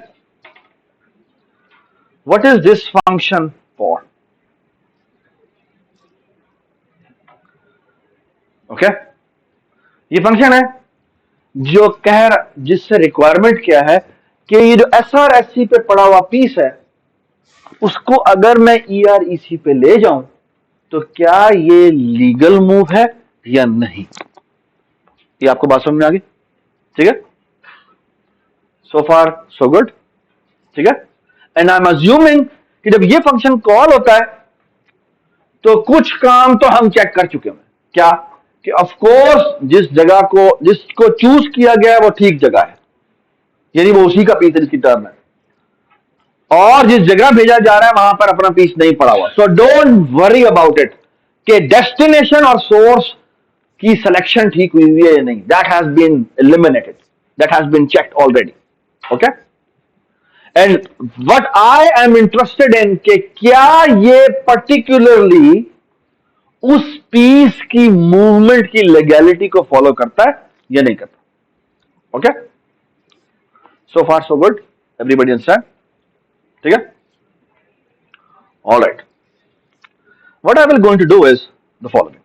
What is this function for? Okay, ये फंक्शन है जो जिससे रिक्वायरमेंट क्या है कि ये जो एस आर एस सी पे पड़ा हुआ पीस है, उसको अगर मैं ई आर ई सी पे ले जाऊं तो क्या ये लीगल मूव है या नहीं? ये आपको बात समझ में आ गई, ठीक है। सो फार सो गुड, ठीक है। एंड आई एम अज्यूमिंग कि जब ये फंक्शन कॉल होता है तो कुछ काम तो हम चेक कर चुके हैं। क्या? कि ऑफ कोर्स जिसको चूज किया गया है वो ठीक जगह है, यानी वो उसी का पीस है जिसकी टर्न है, और जिस जगह भेजा जा रहा है वहां पर अपना पीस नहीं पड़ा हुआ। So don't worry about it कि डेस्टिनेशन और सोर्स की सिलेक्शन ठीक हुई हुई है या नहीं। That has been eliminated, that has been checked already. Okay, and what I am interested in कि क्या ये पर्टिकुलरली उस पीस की मूवमेंट की लीगैलिटी को फॉलो करता है या नहीं करता। Okay, so far so good, everybody understand? ठीक है, all right. What I will going to do is the following.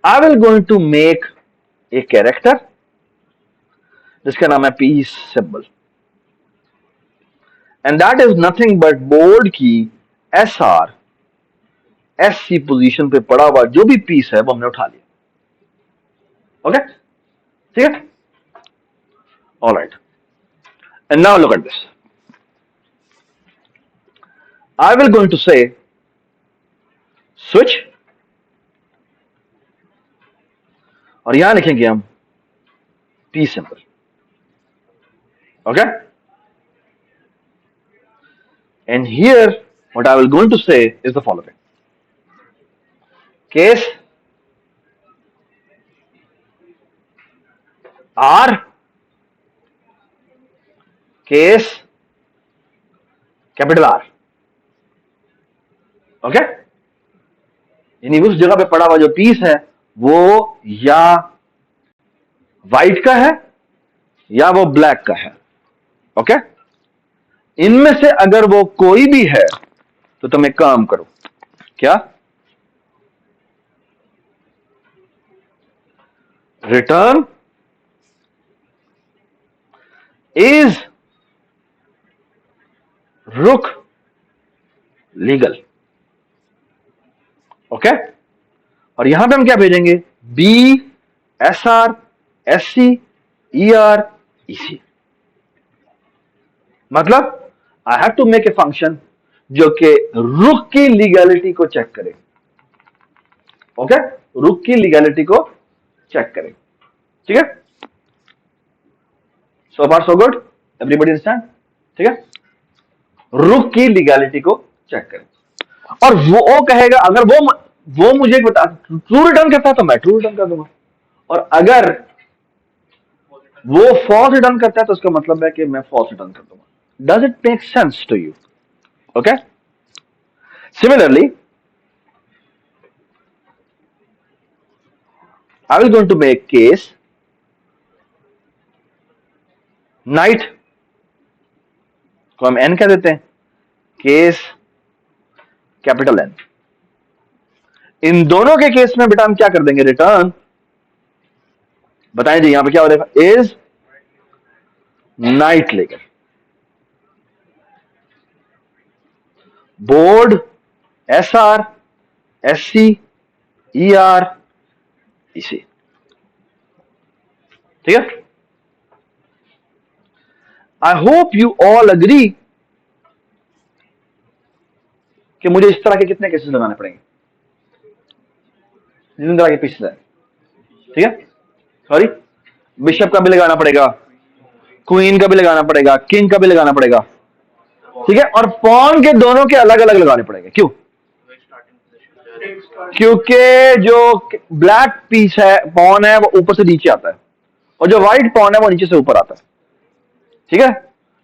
I will going to make a character जिसका नाम है piece symbol, and that is nothing but board की SR SC position पे पड़ा हुआ जो भी पीस है वो हमने उठा लिया। ओके, ठीक है, alright. And now look at this, I will going to say switch, और यहां लिखेंगे हम P symbol. Okay, and here what I will going to say is the following. Case R, case capital R। Okay, यानी उस जगह पे पड़ा हुआ जो पीस है वो या व्हाइट का है या वो ब्लैक का है। ओके, इनमें से अगर वो कोई भी है तो तुम एक काम करो, क्या, रिटर्न इज रुक लीगल। ओके, और यहां पे हम क्या भेजेंगे, BSR SC ER EC। मतलब I have to make a function जो कि रुक की लीगैलिटी को चेक करे। ओके, रुक की लीगैलिटी को चेक करे। ठीक है, so far so good, everybody understand? ठीक है, रुक की लीगैलिटी को चेक करे, और वो कहेगा अगर वो मुझे बता ट्रू रिटर्न करता है तो मैं ट्रू रिटर्न कर दूंगा, और अगर वो फॉल्स रिटर्न करता है तो उसका मतलब है कि मैं फॉल्स रिटर्न कर दूंगा। Does it make sense to you? Okay, similarly I will going to make case night को हम n कह देते हैं, केस कैपिटल N। इन दोनों के केस में बेटा हम क्या कर देंगे, रिटर्न, बताएं जी यहां पे क्या हो रहा है, इज नाइट लेकर board SR SC ER EC। ठीक है, I hope you all agree कि मुझे इस तरह के कितने केसेस लगाने पड़ेंगे, जितने तरह के पीसेस है। ठीक है, सॉरी, बिशप का भी लगाना पड़ेगा, क्वीन का भी लगाना पड़ेगा, किंग का भी लगाना पड़ेगा। ठीक है, और पॉन के दोनों के अलग अलग लगाने पड़ेंगे। क्यों? क्योंकि जो ब्लैक पीस है, पॉन है, वो ऊपर से नीचे आता है, और जो व्हाइट पॉन है वो नीचे से ऊपर आता है। ठीक है,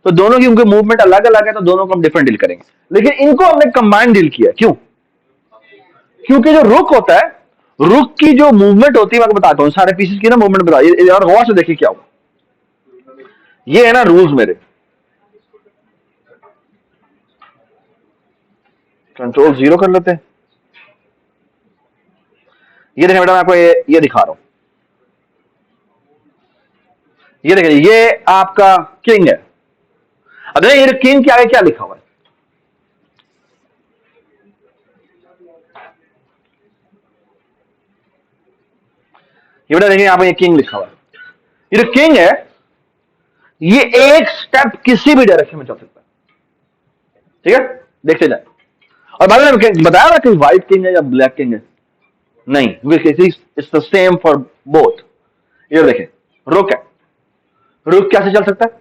तो दोनों की उनके मूवमेंट अलग अलग है, तो दोनों को हम डिफरेंट डील करेंगे, लेकिन इनको हमने कंबाइंड डील किया। क्यों? क्योंकि जो रुक होता है, रुक की जो मूवमेंट होती है, मैं आपको बताता हूं सारे पीसेस की ना मूवमेंट बता, और गौर से देखिए क्या होगा। ये है ना रूल्स मेरे, कंट्रोल 0 कर लेते हैं। ये देखिए बेटा, मैं आपको ये दिखा रहा हूं, ये देखिए, ये आपका किंग है। अब देखिए ये किंग के आगे क्या लिखा हुआ है, ये बेटा देखिए, यहाँ पे ये किंग लिखा हुआ है। ये जो किंग है, ये एक स्टेप किसी भी डायरेक्शन में चल सकता है। ठीक है, देखते जाए। और बाद में बताया ना कि व्हाइट किंग है या ब्लैक किंग है, नहीं, it's the same for both. ये देखें, रुक है, रुक कैसे चल सकता है?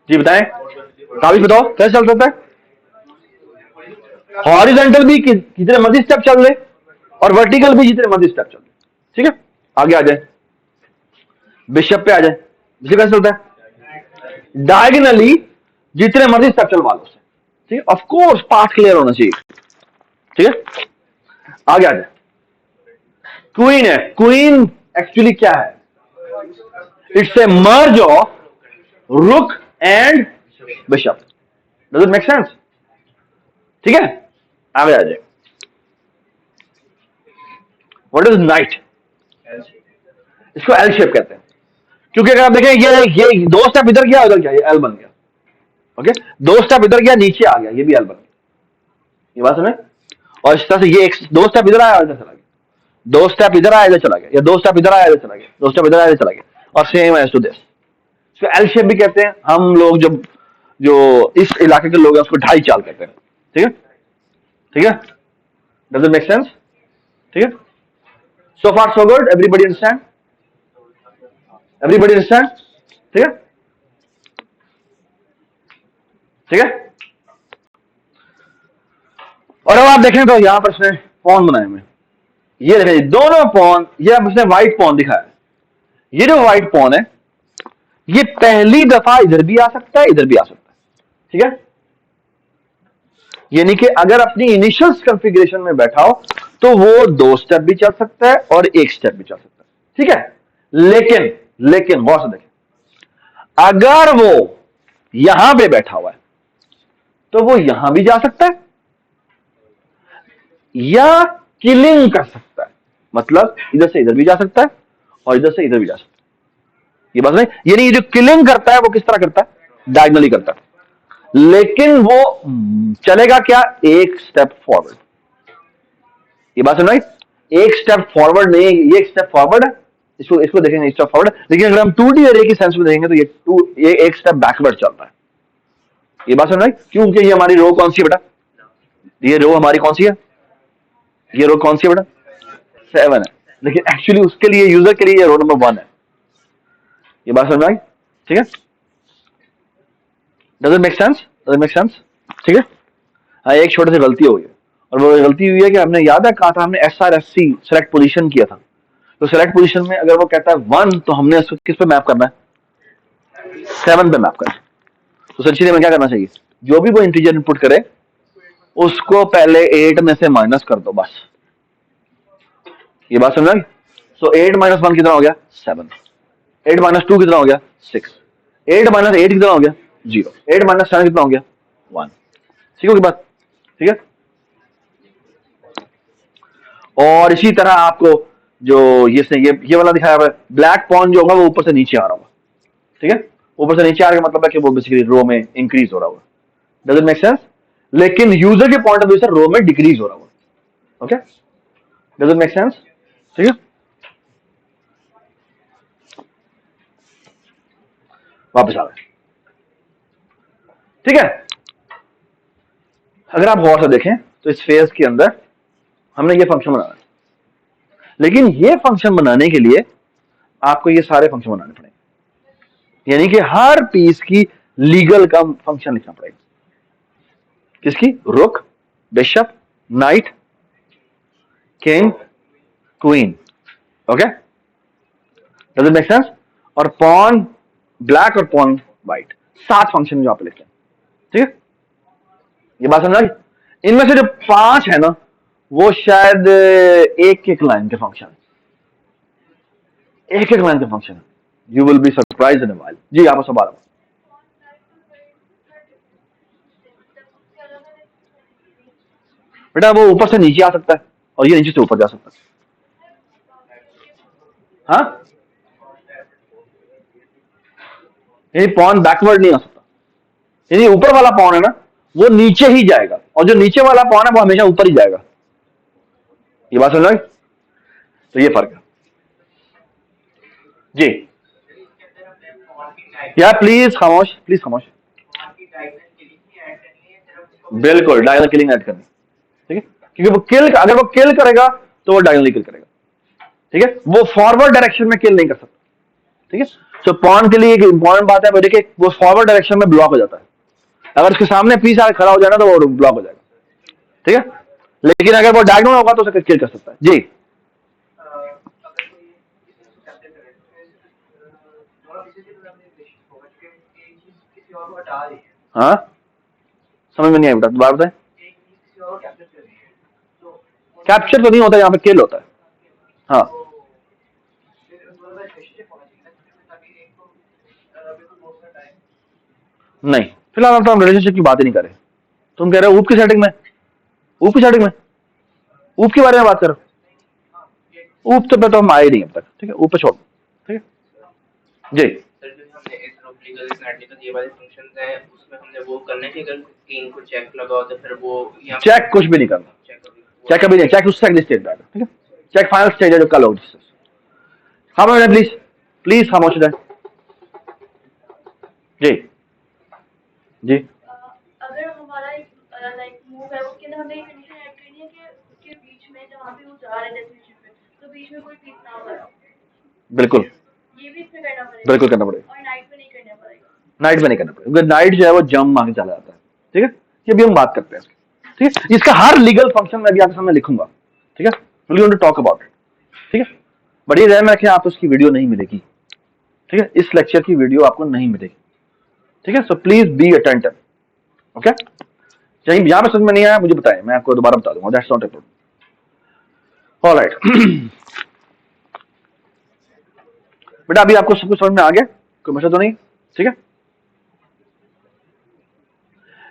जी बताएं, ताबीज बताओ कैसे चल सकता है? हॉरिजेंटल भी जितने मर्जी स्टेप चल ले और वर्टिकल भी जितने मर्जी स्टेप चल ले। ठीक है, आगे आ जाए, बिशप पे आ जाए, बिशप कैसे चलता है? डायगनली जितने मर्जी स्टेप चलवा लो उसे। ठीक है, ऑफ कोर्स पाथ क्लियर होना चाहिए। ठीक है, आगे आ जाए, क्वीन है, क्वीन एक्चुअली क्या है? इट्स ए मर्ज ऑफ रुक and bishop. Does it make sense? ठीक है, आगे आ जाए, व्हाट इज नाइट? इसको एल शेप कहते हैं, क्योंकि अगर आप देखें ये दो स्टेप इधर गया उधर गया, ये एल बन गया। ओके, दो स्टेप इधर गया नीचे आ गया, ये भी एल बन गया। ये बात सुने, और इस तरह से ये एक दो स्टेप इधर आया इधर चला गया, दो स्टेप इधर आया इधर चला गया, या दो स्टेप इधर आया इधर चला गया, दो स्टेप इधर आया इधर चला गया, और सेम एज टू दिस। इसको एल शेप भी कहते हैं। हम लोग जब जो इस इलाके के लोग हैं उसको ढाई चाल कहते हैं। ठीक है, ठीक है, डज इट मेक सेंस? ठीक है, so far so good, everybody understand? Everybody understand? ठीक है, ठीक है। और अब आप देखें तो यहां पर उसने पॉन बनाए हुए, ये देखें दोनों पॉन, ये अब उसने व्हाइट पॉन दिखाया है। ये जो व्हाइट पॉन है ये पहली दफा इधर भी आ सकता है, इधर भी आ सकता है। ठीक है, यानी कि अगर अपनी इनिशियल कॉन्फ़िगरेशन में बैठा हो तो वो दो स्टेप भी चल सकता है और एक स्टेप भी चल सकता है। ठीक है, लेकिन लेकिन गौर से देखें, अगर वो यहां पे बैठा हुआ है तो वो यहां भी जा सकता है या किलिंग कर सकता है, मतलब इधर से इधर भी जा सकता है और इधर से इधर भी जा सकता है। ये बात नहीं, यानी ये जो किलिंग करता है वो किस तरह करता है? डायगनली करता है, लेकिन वो चलेगा क्या? एक स्टेप फॉरवर्ड। ये बात सुन रही? एक स्टेप फॉरवर्ड नहीं, ये एक स्टेप फॉरवर्ड है, इसको इसको देखेंगे स्टेप फॉरवर्ड, लेकिन अगर हम 2D एरे की सेंस में देखेंगे तो ये एक स्टेप बैकवर्ड चल रहा है। ये बात सुन रही? क्योंकि ये हमारी रो कौन सी है बेटा? ये रो हमारी कौन सी है? ये रो कौन सी है बेटा? 7 है, लेकिन एक्चुअली उसके लिए, यूजर के लिए रो नंबर 1 है। ये बात समझ में आई? ठीक है, does it make sense? Does it make sense? ठीक है, हाँ, एक छोटी सी गलती हो गई, और वो गलती हुई है कि हमने, याद है कहा था हमने SRSC सेलेक्ट पोजीशन किया था, तो सेलेक्ट पोजीशन में अगर वो कहता है 1 तो हमने उसको किस पे मैप करना है? 7 पे मैप करना है। तो सच्ची में क्या करना चाहिए? जो भी वो इंटीजर इनपुट करे उसको पहले 8 में से माइनस कर दो बस। ये बात समझ आई? सो 8 माइनस 1 कितना हो गया? 7। 8 माइनस 2 कितना हो गया? 6। 8 माइनस 8 कितना हो गया? 0। 8 माइनस 7 कितना हो गया? 1। ठीक होगी बात? ठीक है, और इसी तरह आपको जो ये वाला दिखाया हुआ है, ब्लैक पॉन जो होगा वो ऊपर से नीचे आ रहा होगा। ठीक है, ऊपर से नीचे आ रहा मतलब है कि वो बेसिकली रो में इंक्रीज हो रहा होगा। Does it make sense? लेकिन यूजर के पॉइंट ऑफ व्यू से रो में डिक्रीज हो रहा होगा। Okay, does it make sense? ठीक है, वापस आ गए। ठीक है, अगर आप गौर से देखें तो इस फेज के अंदर हमने ये फंक्शन बनाना है, लेकिन ये फंक्शन बनाने के लिए आपको ये सारे फंक्शन बनाने पड़ेंगे, यानी कि हर पीस की लीगल का फंक्शन लिखना पड़ेगा। किसकी? रुक, bishop, night, king, queen. Okay, does it make sense? और पॉन ब्लैक और पॉन व्हाइट, 7 फंक्शन जो आप लिखते हैं। ठीक है, ये बात समझ आई? इनमें से जो 5 है ना वो शायद एक एक लाइन के फंक्शन, एक एक लाइन के function. You will be surprise in a while. जी आप सवाल। बेटा वो ऊपर से नीचे आ सकता है और ये नीचे से ऊपर जा सकता है। हाँ, यानी पॉन बैकवर्ड नहीं आ सकता, यानी ऊपर वाला पॉन है ना वो नीचे ही जाएगा और जो नीचे वाला पॉन है वो हमेशा ऊपर ही जाएगा। ये बात समझ? तो ये फर्क है जी। या प्लीज खामोश, प्लीज खामोश। बिल्कुल डायगोनल किलिंग ऐड करनी। ठीक है, क्योंकि वो किल, अगर वो किल करेगा तो वो डायगोनली किल करेगा, ठीक है, वो फॉरवर्ड डायरेक्शन में किल नहीं कर सकता, ठीक है। तो पॉन के लिए एक इंपॉर्टेंट बात है, वो देखिए वो फॉरवर्ड डायरेक्शन में ब्लॉक हो जाता है, अगर उसके सामने पीस आकर खड़ा हो जाए ना तो वो ब्लॉक हो जाएगा, ठीक है। लेकिन अगर वो डायगोनल होगा तो उसे किल कर सकता है जी। हाँ समझ में नहीं आया बेटा, दोबारा बताएं। कैप्चर तो नहीं होता, यहाँ पे किल होता है। हाँ नहीं, फिलहाल तो हम रिलेशनशिप की बात ही नहीं कर रहे। तुम कह रहे हो ऊप की सेटिंग में, ऊप की सेटिंग में, ऊप के बारे में बात करो। ऊप तो पे तो हम आए नहीं अब तक, ठीक है, ऊप पे छोड़, ठीक है जी। चेक कुछ भी नहीं करना, चेक कभी नहीं, चेक उससे अगली स्टेज पे आएगा, ठीक है। चेक फाइनल स्टेज है जो कल होगी। खामोश रहे प्लीज, प्लीज खामोश रहे जी। जी अगर हमारा एक लाइक मूव है, उसके अंदर हमें कंडीशन ऐड करनी है कि उसके बीच में जहाँ पे वो जा रहा है डेस्टिनेशन पे, तो बीच में कोई पीस ना हो। बिल्कुल, ये भी इसमें करना पड़ेगा, बिल्कुल करना पड़ेगा, और नाइट में नहीं करना पड़ेगा। नाइट में नहीं करना पड़ेगा, क्योंकि नाइट जो है वो जम मांग चला जाता है, ठीक है। ये भी हम बात करते हैं, ठीक है। इसका हर लीगल फंक्शन मैं भी आपके सामने लिखूंगा, ठीक है, we going to talk about it, ठीक है। बट ये ध्यान में रखें, आपको उसकी वीडियो नहीं मिलेगी, ठीक है, इस लेक्चर की वीडियो आपको नहीं मिलेगी, ठीक है। So please be attentive, okay. कहीं यहाँ पे समझ में नहीं आया मुझे बताएं, मैं आपको दोबारा बता दूंगा, that's not a problem. Alright बेटा, अभी आपको सब कुछ समझ में आ गया, कोई मसला तो नहीं, ठीक है।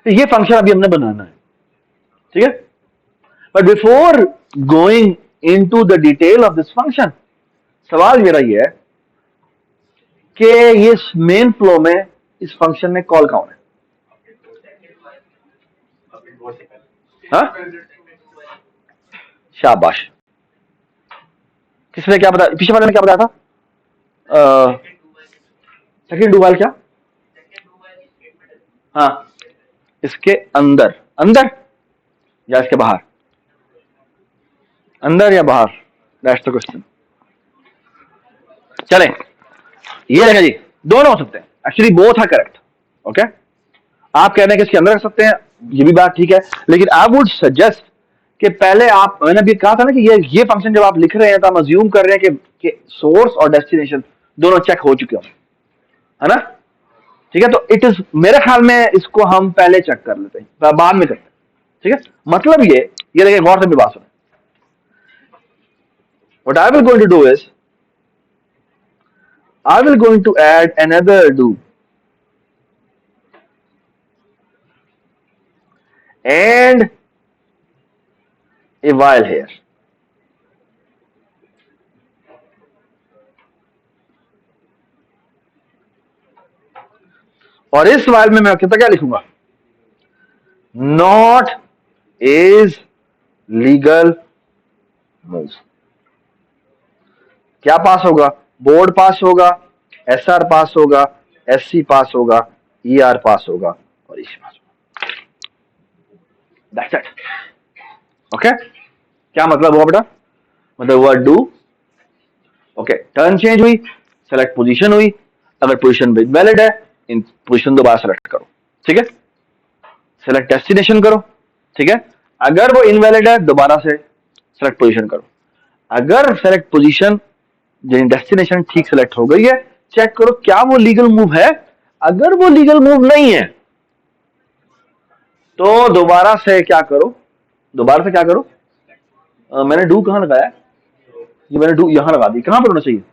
ये फंक्शन अभी हमने बनाना है, ठीक है। But before going into the detail of this function, सवाल मेरा ये है कि ये मेन फ्लो में इस फंक्शन में कॉल कौन है? हाँ शाबाश, किसने क्या बताया, पीछे वाले ने क्या बताया था? सेकंड डू वाइल क्या? हाँ इसके अंदर, अंदर या इसके बाहर, अंदर या बाहर, दैट्स द क्वेश्चन। चलें, ये देखा जी, दोनों हो सकते हैं, actually both are correct, okay. आप कह रहे हैं कि इसके अंदर रख सकते हैं, ये भी बात ठीक है, लेकिन आई वुड सजेस्ट कि पहले आप, मैंने अभी कहा था ना कि ये फंक्शन जब आप लिख रहे हैं तो हम अज्यूम कर रहे हैं कि सोर्स और डेस्टिनेशन दोनों चेक हो चुके हों, है ना, ठीक है। तो इट इज, मेरे ख्याल में इसको हम पहले चेक कर लेते हैं, बाद में करते हैं, ठीक है। मतलब ये देखिए, गौर से भी बात सुने। What I will going to do is, I will going to add another do and a while here. और इस while में मैं कितना क्या लिखूंगा? Not is legal move. क्या पास होगा? बोर्ड पास होगा, एसआर पास होगा, एससी पास होगा, ईआर पास होगा और इस पास होगा। That's it. ओके क्या मतलब हुआ बेटा? मतलब हुआ डू, ओके, टर्न चेंज हुई, सेलेक्ट पोजीशन हुई, अगर पोजीशन वैलिड है इन पोजीशन दोबारा सेलेक्ट करो, ठीक है। सेलेक्ट डेस्टिनेशन करो, ठीक है, अगर वो इनवैलिड है दोबारा से सेलेक्ट पोजीशन करो, अगर सेलेक्ट पोजीशन डेस्टिनेशन ठीक सेलेक्ट हो गई है, चेक करो क्या वो लीगल मूव है, अगर वो लीगल मूव नहीं है तो दोबारा से क्या करो, दोबारा से क्या करो, मैंने डू कहां लगाया, ये मैंने डू यहां लगा दी, कहां पर होना चाहिए?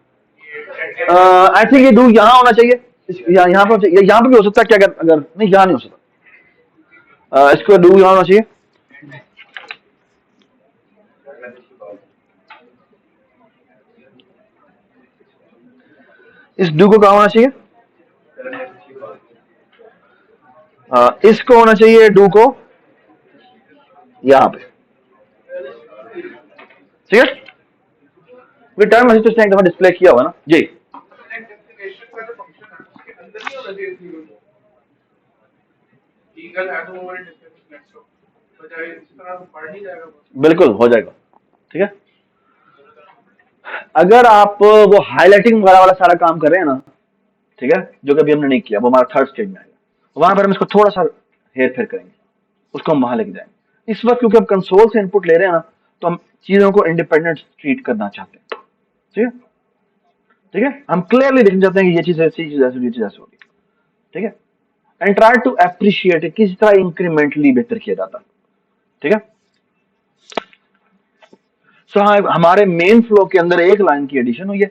आई थिंक ये डू यहाँ होना चाहिए, यहाँ पर, यहाँ पर भी हो सकता है क्या, अगर नहीं यहाँ नहीं हो सकता, इसको डू यहाँ होना चाहिए, इस डू को कहाँ होना चाहिए, इसको होना चाहिए डू को यहाँ पे, ठीक है। टर्म मैसेज तो इसने एक दफा डिस्प्ले किया हुआ ना जी। बिल्कुल हो जाएगा, ठीक है। अगर आप वो हाईलाइटिंग वगैरह वाला सारा काम कर रहे हैं ना, ठीक है, जो कभी हमने नहीं किया, वो हमारा थर्ड स्टेज में आएगा, वहां पर हम इसको थोड़ा सा हेर फेर करेंगे, उसको हम वहां लेके जाएंगे। इस वक्त क्योंकि हम कंसोल से इनपुट ले रहे हैं ना, तो हम चीजों को इंडिपेंडेंट ट्रीट करना चाहते हैं, ठीक है, ठीक है। हम क्लियरली देखना चाहते हैं कि ये चीज ऐसी, चीज ऐसी, ये चीज ऐसी होगी, ठीक है। एंड ट्राई टू अप्रिशिएट किस तरह इंक्रीमेंटली बेहतर किया जाता है, ठीक है। सो हाँ, हमारे मेन फ्लो के अंदर एक लाइन की एडिशन हुई है,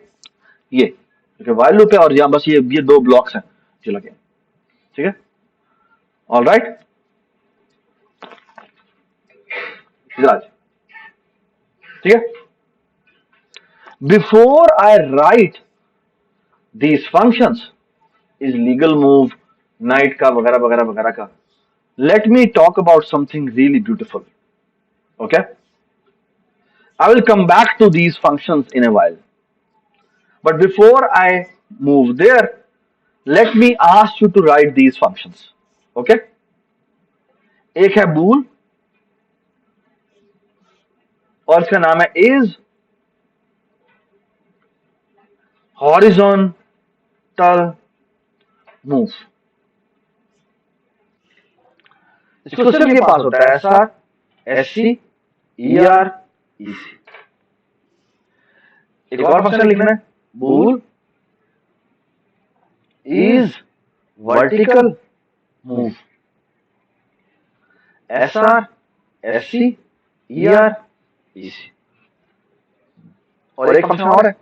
ये क्योंकि वाइल लूप है, और यहाँ बस ये दो ब्लॉक्स हैं जो लगे, ठीक है। ऑल राइट, राज, ठीक है। Before I right these functions is legal move, night का वगैरह वगैरह वगैरह का, let me talk about something really beautiful. Okay? I will come back to these functions in a while. But before I move there, let me ask you to write these functions. Okay? एक है bool और इसका नाम है is horizontal move. इसको सिर्फ ये पास होता है SR, SC, ER, EC. एक और फंक्शन लिखना है, bool is vertical move. SR, SC, ER, EC. और एक फंक्शन और है,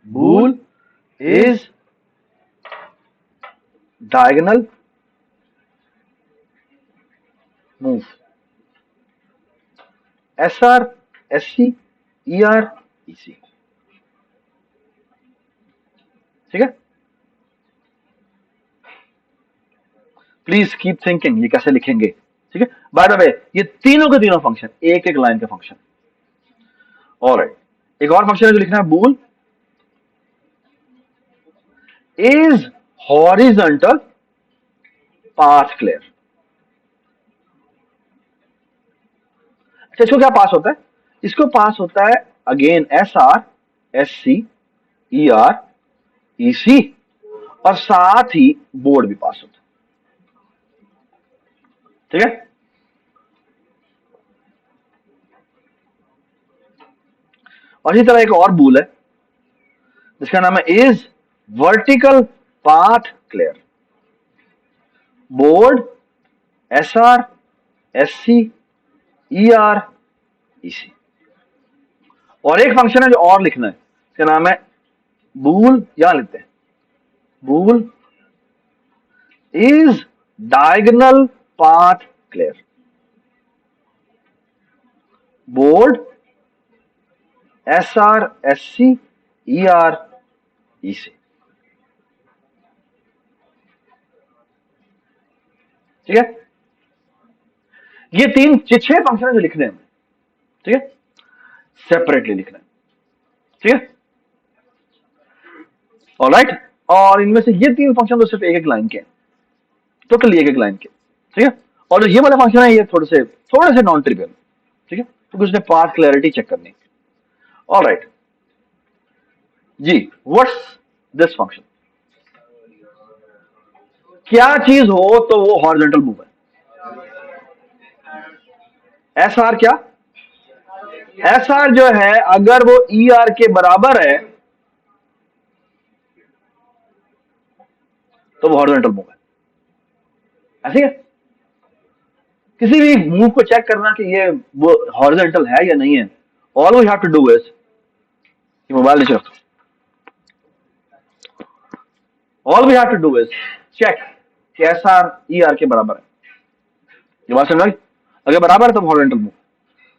bool is diagonal move. SR, SC, ER, EC. ठीक है, प्लीज कीप थिंकिंग ये कैसे लिखेंगे, ठीक है। बाय द वे, ये तीनों के तीनों फंक्शन एक एक लाइन के फंक्शन। ऑलराइट, एक और फंक्शन है जो लिखना है, bool is horizontal path clear. अच्छा, इसको क्या पास होता है? इसको पास होता है again SR, SC, ER, EC, और साथ ही बोर्ड भी पास होता है, ठीक है। और इसी तरह एक और bool है जिसका नाम है is vertical path clear. Board SR, SC, ER, EC. और एक फंक्शन है जो और लिखना है, इसका नाम है bool, यहां लिखते हैं, bool is diagonal path clear. Board SR, SC, ER, EC. ठीक है, ये छह फंक्शन है जो लिखने हैं, ठीक है, सेपरेटली लिखना है, ठीक है। ऑलराइट, और इनमें से ये तीन फंक्शन तो सिर्फ एक एक लाइन के हैं, टोटल एक एक लाइन के, ठीक है। और ये वाला फंक्शन है, ये थोड़े से नॉन ट्रिवियल, ठीक है, तो उसने पाथ क्लैरिटी चेक करनी। ऑलराइट जी, व्हाट्स दिस फंक्शन? क्या चीज हो तो वो हॉरिजॉन्टल मूव है? SR क्या? SR जो है अगर वो ER के बराबर है तो वो हॉरिजॉन्टल मूव है, ऐसे है। किसी भी मूव को चेक करना कि ये वो हॉरिजॉन्टल है या नहीं है, all we have to do is, mobile नीचे रखो, all we have to do is check कि SR ER के बराबर है। ये बात समझ, अगर बराबर है तो horizontal move.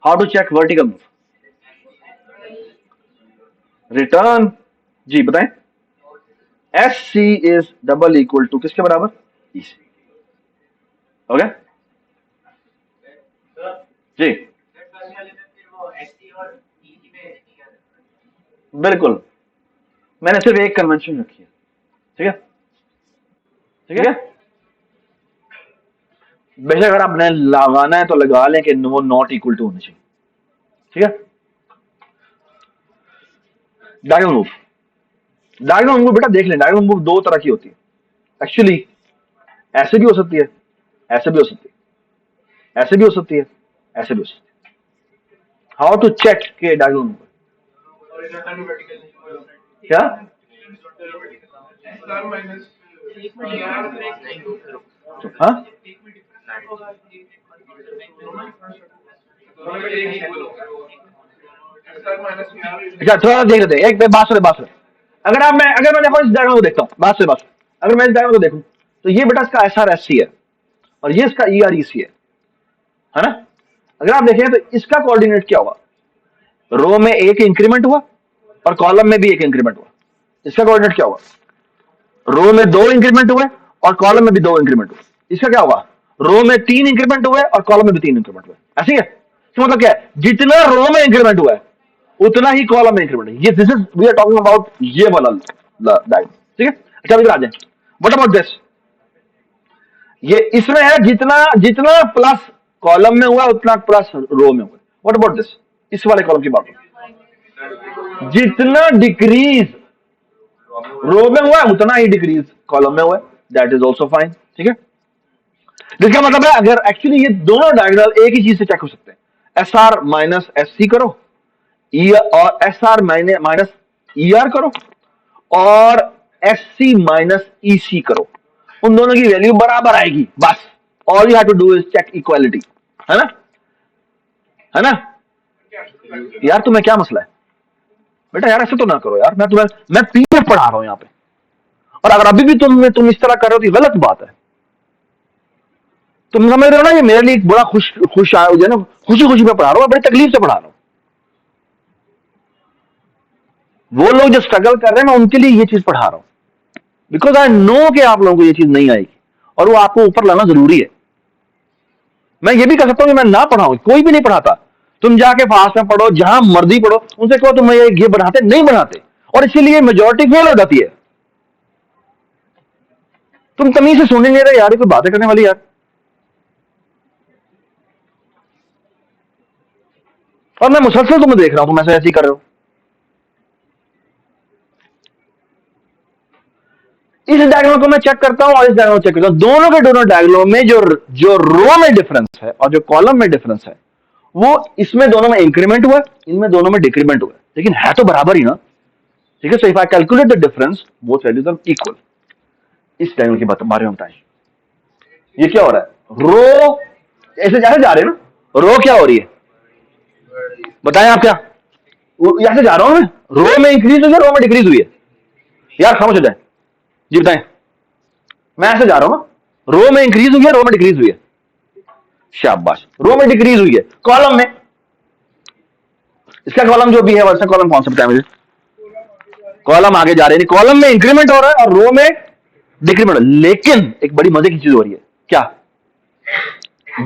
How to check vertical move? Return, जी बताएं, SC is double equal to किसके बराबर? EC। ओके जी, बिल्कुल, मैंने सिर्फ एक कन्वेंशन रखी है, ठीक है, ठीक है। बेशक अगर आपने लगाना है तो लगा लें कि वो नॉट इक्वल टू होना चाहिए, ठीक है। डायगोनल मूव, डायगोनल मूव बेटा देख लें, डायगोनल मूव दो तरह की होती है एक्चुअली, ऐसे भी हो सकती है, ऐसे भी हो सकती है, ऐसे भी हो सकती है, ऐसे भी हो सकती है। हाउ टू चेक के डायगोनल मूव क्या? हाँ अच्छा थोड़ा देख लेते हैं, एक बात सुने। अगर मैं देखो इस डायग्राम को देखता हूँ, बात अगर मैं इस डायग्राम को देखूं तो ये बेटा इसका SRSC है और ये इसका EREC है ना। अगर आप देखें तो इसका कोऑर्डिनेट क्या होगा, रो में एक इंक्रीमेंट हुआ और कॉलम में भी एक इंक्रीमेंट हुआ, इसका कोऑर्डिनेट क्या होगा, रो में दो इंक्रीमेंट हुए और कॉलम में भी दो इंक्रीमेंट हुए, इसका क्या होगा, रो में तीन इंक्रीमेंट हुए और कॉलम में भी तीन इंक्रीमेंट हुए, ऐसी है। तो मतलब क्या है, जितना रो में इंक्रीमेंट हुआ है उतना ही कॉलम में इंक्रीमेंट है, ये this is we are talking about ये वाला डायग्राम, ठीक है। अच्छा इधर आ जाए, व्हाट अबाउट दिस, ये इसमें है जितना जितना प्लस कॉलम में हुआ उतना प्लस रो में हुआ, व्हाट अबाउट दिस, इस वाले कॉलम की बात करो, जितना डिक्रीज रो में हुआ उतना ही डिक्रीज कॉलम में हुआ, दैट इज ऑल्सो फाइन, ठीक है। जिसका मतलब है अगर एक्चुअली ये दोनों डायगोनल एक ही चीज से चेक हो सकते हैं, SR माइनस SC करो और SR माइनस ER करो और SC माइनस EC करो, उन दोनों की वैल्यू बराबर आएगी, बस all you have to do is check equality, है ना, है ना। यार तुम्हें क्या मसला है बेटा, यार ऐसे तो ना करो यार, मैं PF पढ़ा रहा हूं यहाँ पे, और अगर अभी भी तुम इस तरह कर रहे हो तो ये गलत बात है। तुम समझ रहे हो ना, ये मेरे लिए एक बड़ा खुशी खुशी में पढ़ा रहा हूं, बड़ी तकलीफ से पढ़ा रहा हूं। वो लोग जो स्ट्रगल कर रहे हैं मैं उनके लिए ये चीज पढ़ा रहा हूं, बिकॉज आई नो कि आप लोगों को ये चीज नहीं आएगी और वो आपको ऊपर लाना जरूरी है। मैं ये भी कह सकता हूं कि मैं ना पढ़ाऊं, कोई भी नहीं पढ़ाता, तुम जाके फास्ट में पढ़ो, जहां मर्जी पढ़ो, उनसे कहो तुम ये बनाते नहीं बनाते, और इसीलिए मेजोरिटी फेल हो जाती है। तुम तमीज से सुन नहीं रहे यार, कोई बातें करने वाली यार। और मैं मुसलसल तुम्हें देख रहा हूं, तुम ऐसे ऐसे ही कर रहे हो। इस डायग्राम को मैं चेक करता हूं और इस डायग्राम को चेक करता हूं, दोनों डायग्राम में जो रो में डिफरेंस है और जो कॉलम में डिफरेंस है, वो इसमें दोनों में इंक्रीमेंट हुआ, इनमें दोनों में डिक्रीमेंट हुआ, लेकिन है तो बराबर ही ना, ठीक है। So if I calculate the difference both values are equal. इस डायग्राम के बारे में बताएं, ये क्या हो रहा है, रो ऐसे जैसे जा रहे हैं ना, रो क्या हो रही है बताएं आप, क्या यहां से जा रहा हूं मैं, रो में इंक्रीज हुई है, रो में डिक्रीज हुई है, यार खामोश हो जाए जी बताएं। मैं ऐसे जा रहा हूं ना, रो में इंक्रीज हुई है, रो में डिक्रीज हुई है, शाबाश, रो में डिक्रीज हुई है, कॉलम में, इसका कॉलम जो भी है वैसा कॉलम कौन सा बताया मुझे, कॉलम आगे जा रहे हैं, कॉलम में इंक्रीमेंट हो रहा है और रो में डिक्रीमेंट, लेकिन एक बड़ी मजे की चीज हो रही है, क्या,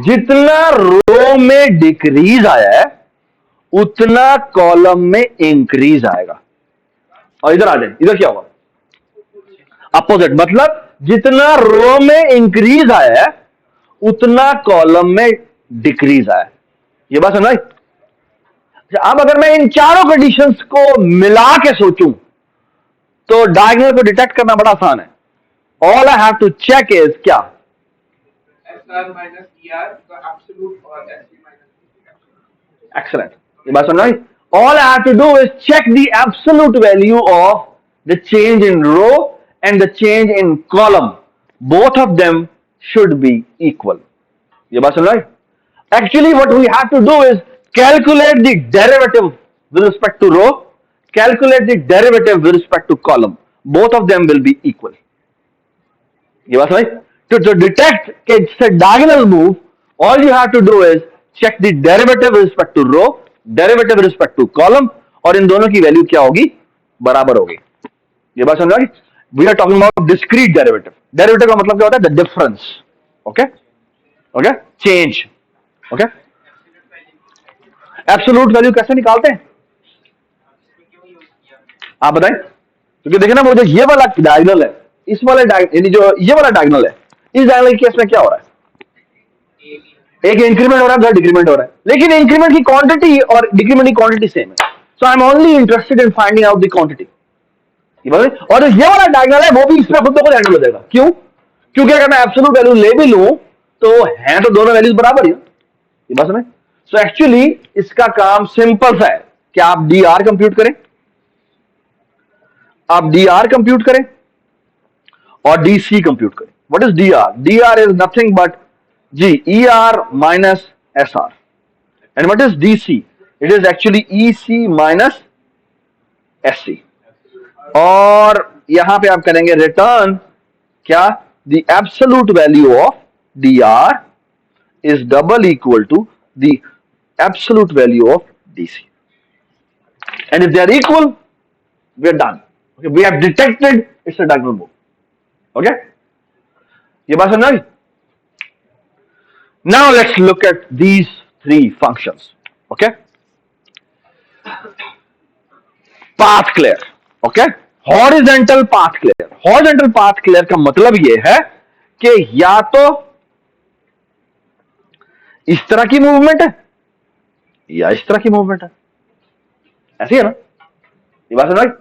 जितना रो में डिक्रीज आया है उतना कॉलम में इंक्रीज आएगा। और इधर आ जाए, इधर क्या होगा, अपोजिट, मतलब जितना रो में इंक्रीज आया है उतना कॉलम में डिक्रीज आया, ये बात समझ। अब अगर मैं इन चारों कंडीशंस को मिला के सोचूं तो डायगोनल को डिटेक्ट करना बड़ा आसान है, all I have to check is क्या, SR minus ER the absolute or SC minus excellent, ये बात समझ आई। All I have to do is check the absolute value of the change in row and the change in column, both of them should be equal, ये बात समझ आई। Actually what we have to do is calculate the derivative with respect to row, calculate the derivative with respect to column, both of them will be equal, ये बात समझ। to detect कि it's a diagonal move, all you have to do is check the derivative with respect to row, derivative with respect to column, और इन दोनों की value क्या होगी, बराबर होगी, ये बात समझ। we are talking about discrete derivative, derivative का मतलब क्या होता है, the difference, okay, okay, change, okay। Absolute value कैसे निकालते हैं आप बताएं, क्योंकि देखिए ना वो जो ये वाला डायगोनल है, इस वाले यानी जो ये वाला डायगोनल है, इस डायगोनल केस में क्या हो रहा है, एक इंक्रीमेंट हो रहा है, दूसरा डिक्रीमेंट हो रहा है, लेकिन इंक्रीमेंट की क्वांटिटी और डिक्रीमेंट की क्वांटिटी सेम है। So I am only interested in finding out the quantity. और ये वाला डायगोनल है वो भी इसमें खुद को हैंडल हो जाएगा। क्यों? क्योंकि अगर मैं एब्सोल्यूट वैल्यू ले भी लूं तो है तो दोनों वैल्यूज बराबर ही, ये बात समझ। सो एक्चुअली इसका काम सिंपल सा है कि आप डी आर कंप्यूट करें, आप डी आर कंप्यूट करें और डी सी कंप्यूट करें। What is D R? D R is nothing but G E R minus S R. And what is D C? It is actually E C minus S C. और यहां पे आप करेंगे return क्या? The absolute value of D R is double equal to the absolute value of D C. And if they are equal, we are done. Okay, we have detected it's a diagonal move. Okay, ये बात समझ आई? Now let's look at these three functions. Okay, path clear. Okay, horizontal path clear. Horizontal path clear का मतलब ये है कि या तो इस तरह की मूवमेंट है या इस तरह की मूवमेंट है, ऐसी है ना? ये बात समझ आई?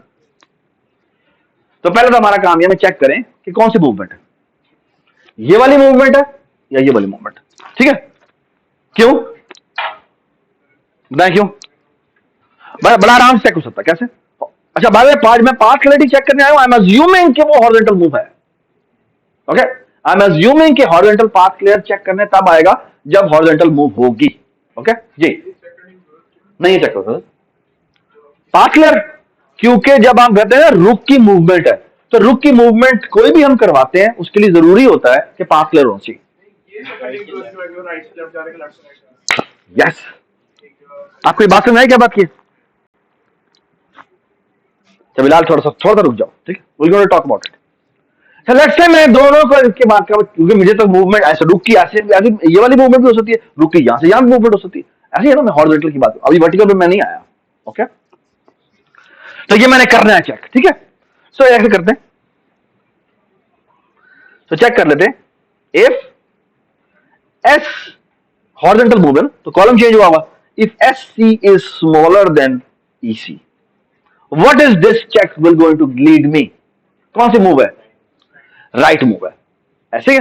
तो पहले तो हमारा काम यह मैं चेक करें कि कौन सी मूवमेंट है, ये वाली मूवमेंट है या ये वाली मूवमेंट है। ठीक है? क्यों बताएं क्यों? बड़ा आराम से चेक हो सकता है। कैसे? अच्छा, बाद में पाथ क्लैरिटी चेक करने आया हूं। आई एम अज्यूमिंग कि वो हॉरिजॉन्टल मूव है। ओके, आई एम अज्यूमिंग कि हॉरिजॉन्टल पाथ क्लियर चेक करने तब आएगा जब हॉरिजॉन्टल मूव होगी। ओके जी, नहीं चेक करो पाथ क्लियर, क्योंकि जब हम कहते हैं ना रुक की मूवमेंट है, तो रुक की मूवमेंट कोई भी हम करवाते हैं उसके लिए जरूरी होता है कि पाथ क्लियर होना चाहिए। यस, आपको ये बात समझ आई क्या बात की? फिलहाल थोड़ा सा रुक जाओ। ठीक है, we're going to talk about it. So let's say मैं दोनों को इसके बाद का, क्योंकि मुझे तो मूवमेंट ऐसे रुक की ऐसे ये वाली मूवमेंट भी हो सकती है, रुक की यहां से यहां मूवमेंट हो सकती है, ऐसे है ना। मैं हॉरिजॉन्टल की बात, अभी वर्टिकल में मैं नहीं आया। ओके, तो ये मैंने करना है चेक। ठीक है, सो ऐसे करते हैं, तो चेक कर लेते हैं। इफ एस हॉरिजॉन्टल मूवमेंट, तो कॉलम चेंज हुआ होगा। If S C is smaller than E C, what is this check will going to lead me? कौन सी मूव है? राइट मूव है। ऐसे है।